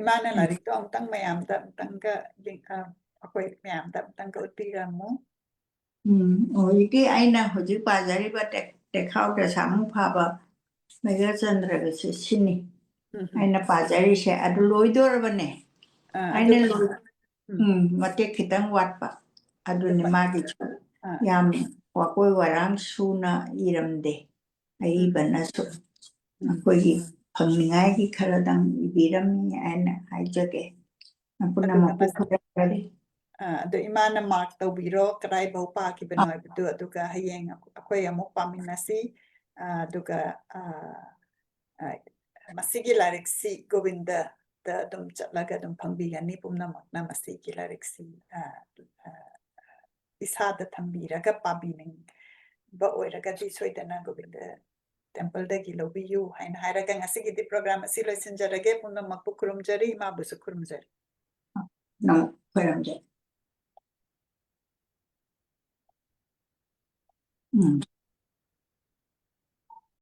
Imana larikto amtang mayamda amtangga akoy mayamda amtangga utpiramu ꯍꯧꯖꯤꯛꯀꯤ ꯑꯩꯅ ꯍꯧꯖꯤꯛ ꯄꯥꯖꯔꯤꯕ ꯇꯦꯛꯈꯥꯎꯗ ꯁꯥꯃꯨ ꯐꯥꯕ ꯃꯦꯖꯔ ꯆꯟꯗ꯭ꯔꯒꯁꯦ ꯁꯤꯅꯤ ꯑꯩꯅ ꯄꯥꯖꯔꯤꯁꯦ ꯑꯗꯨ ꯂꯣꯏꯗꯣꯔꯕꯅꯦ ꯑꯩꯅ ꯃꯇꯦꯛ ꯈꯤꯇꯪ ꯋꯥꯠꯄ ꯑꯗꯨꯅꯤ ꯃꯥꯒꯤꯁꯨ ꯌꯥꯝ ꯋꯥꯀꯣꯏ ꯋꯥꯔꯥꯡ ꯁꯨꯅ ꯏꯔꯝꯗꯦ ꯑꯏꯕꯅꯁꯨ ꯑꯩꯈꯣꯏꯒꯤ ꯐꯪꯅꯤꯡꯉꯥꯏꯒꯤ ꯈꯔꯗꯪ ꯏꯕꯤꯔꯝꯃꯤ ꯍꯥꯏꯅ ꯍꯥꯏꯖꯒꯦ ꯄꯨꯝꯅꯃꯛꯄꯨ ꯈꯨꯔꯨꯝꯖꯔꯤ ꯑꯗꯣ ꯏꯃꯥꯅ ꯃꯥꯔꯛ ꯇꯧꯕꯤꯔꯣ ꯀꯗꯥꯏꯐꯥꯎ ꯄꯥꯈꯤꯕꯅꯣ ꯍꯥꯏꯕꯗꯨ ꯑꯗꯨꯒ ꯍꯌꯦꯡ ꯑꯩꯈꯣꯏ ꯑꯃꯨꯛ ꯄꯥꯃꯤꯟꯅꯁꯤ ꯑꯗꯨꯒ ꯃꯁꯤꯒꯤ ꯂꯥꯏꯔꯤꯛꯁꯤ ꯒꯣꯕꯤꯟꯗꯗ ꯑꯗꯨꯝ ꯆꯠꯂꯒ ꯑꯗꯨꯝ ꯐꯪꯕꯤꯒꯅꯤ ꯄꯨꯝꯅꯃꯛꯅ ꯃꯁꯤꯒꯤ ꯂꯥꯏꯔꯤꯛꯁꯤ ꯏꯁꯥꯗ ꯊꯝꯕꯤꯔꯒ ꯄꯥꯕꯤꯅꯤꯡꯕ ꯑꯣꯏꯔꯒꯗꯤ ꯁꯣꯏꯗꯅ ꯒꯣꯕꯤꯟꯗ ꯇꯦꯝꯄꯜꯗꯒꯤ ꯂꯧꯕꯤꯌꯨ ꯍꯥꯏꯅ ꯍꯥꯏꯔꯒ ꯉꯁꯤꯒꯤꯗꯤ ꯄ꯭ꯔꯣꯒ꯭ꯔꯥꯝ ꯑꯁꯤ ꯂꯣꯏꯁꯤꯟꯖꯔꯒꯦ ꯄꯨꯝꯅꯃꯛꯄꯨ ꯈꯨꯔꯨꯝꯖꯔꯤ ꯏꯃꯥꯕꯨꯁꯨ ꯈꯨꯔꯨꯝꯖꯔꯤ ꯈꯨꯔꯨꯝꯖꯔꯤ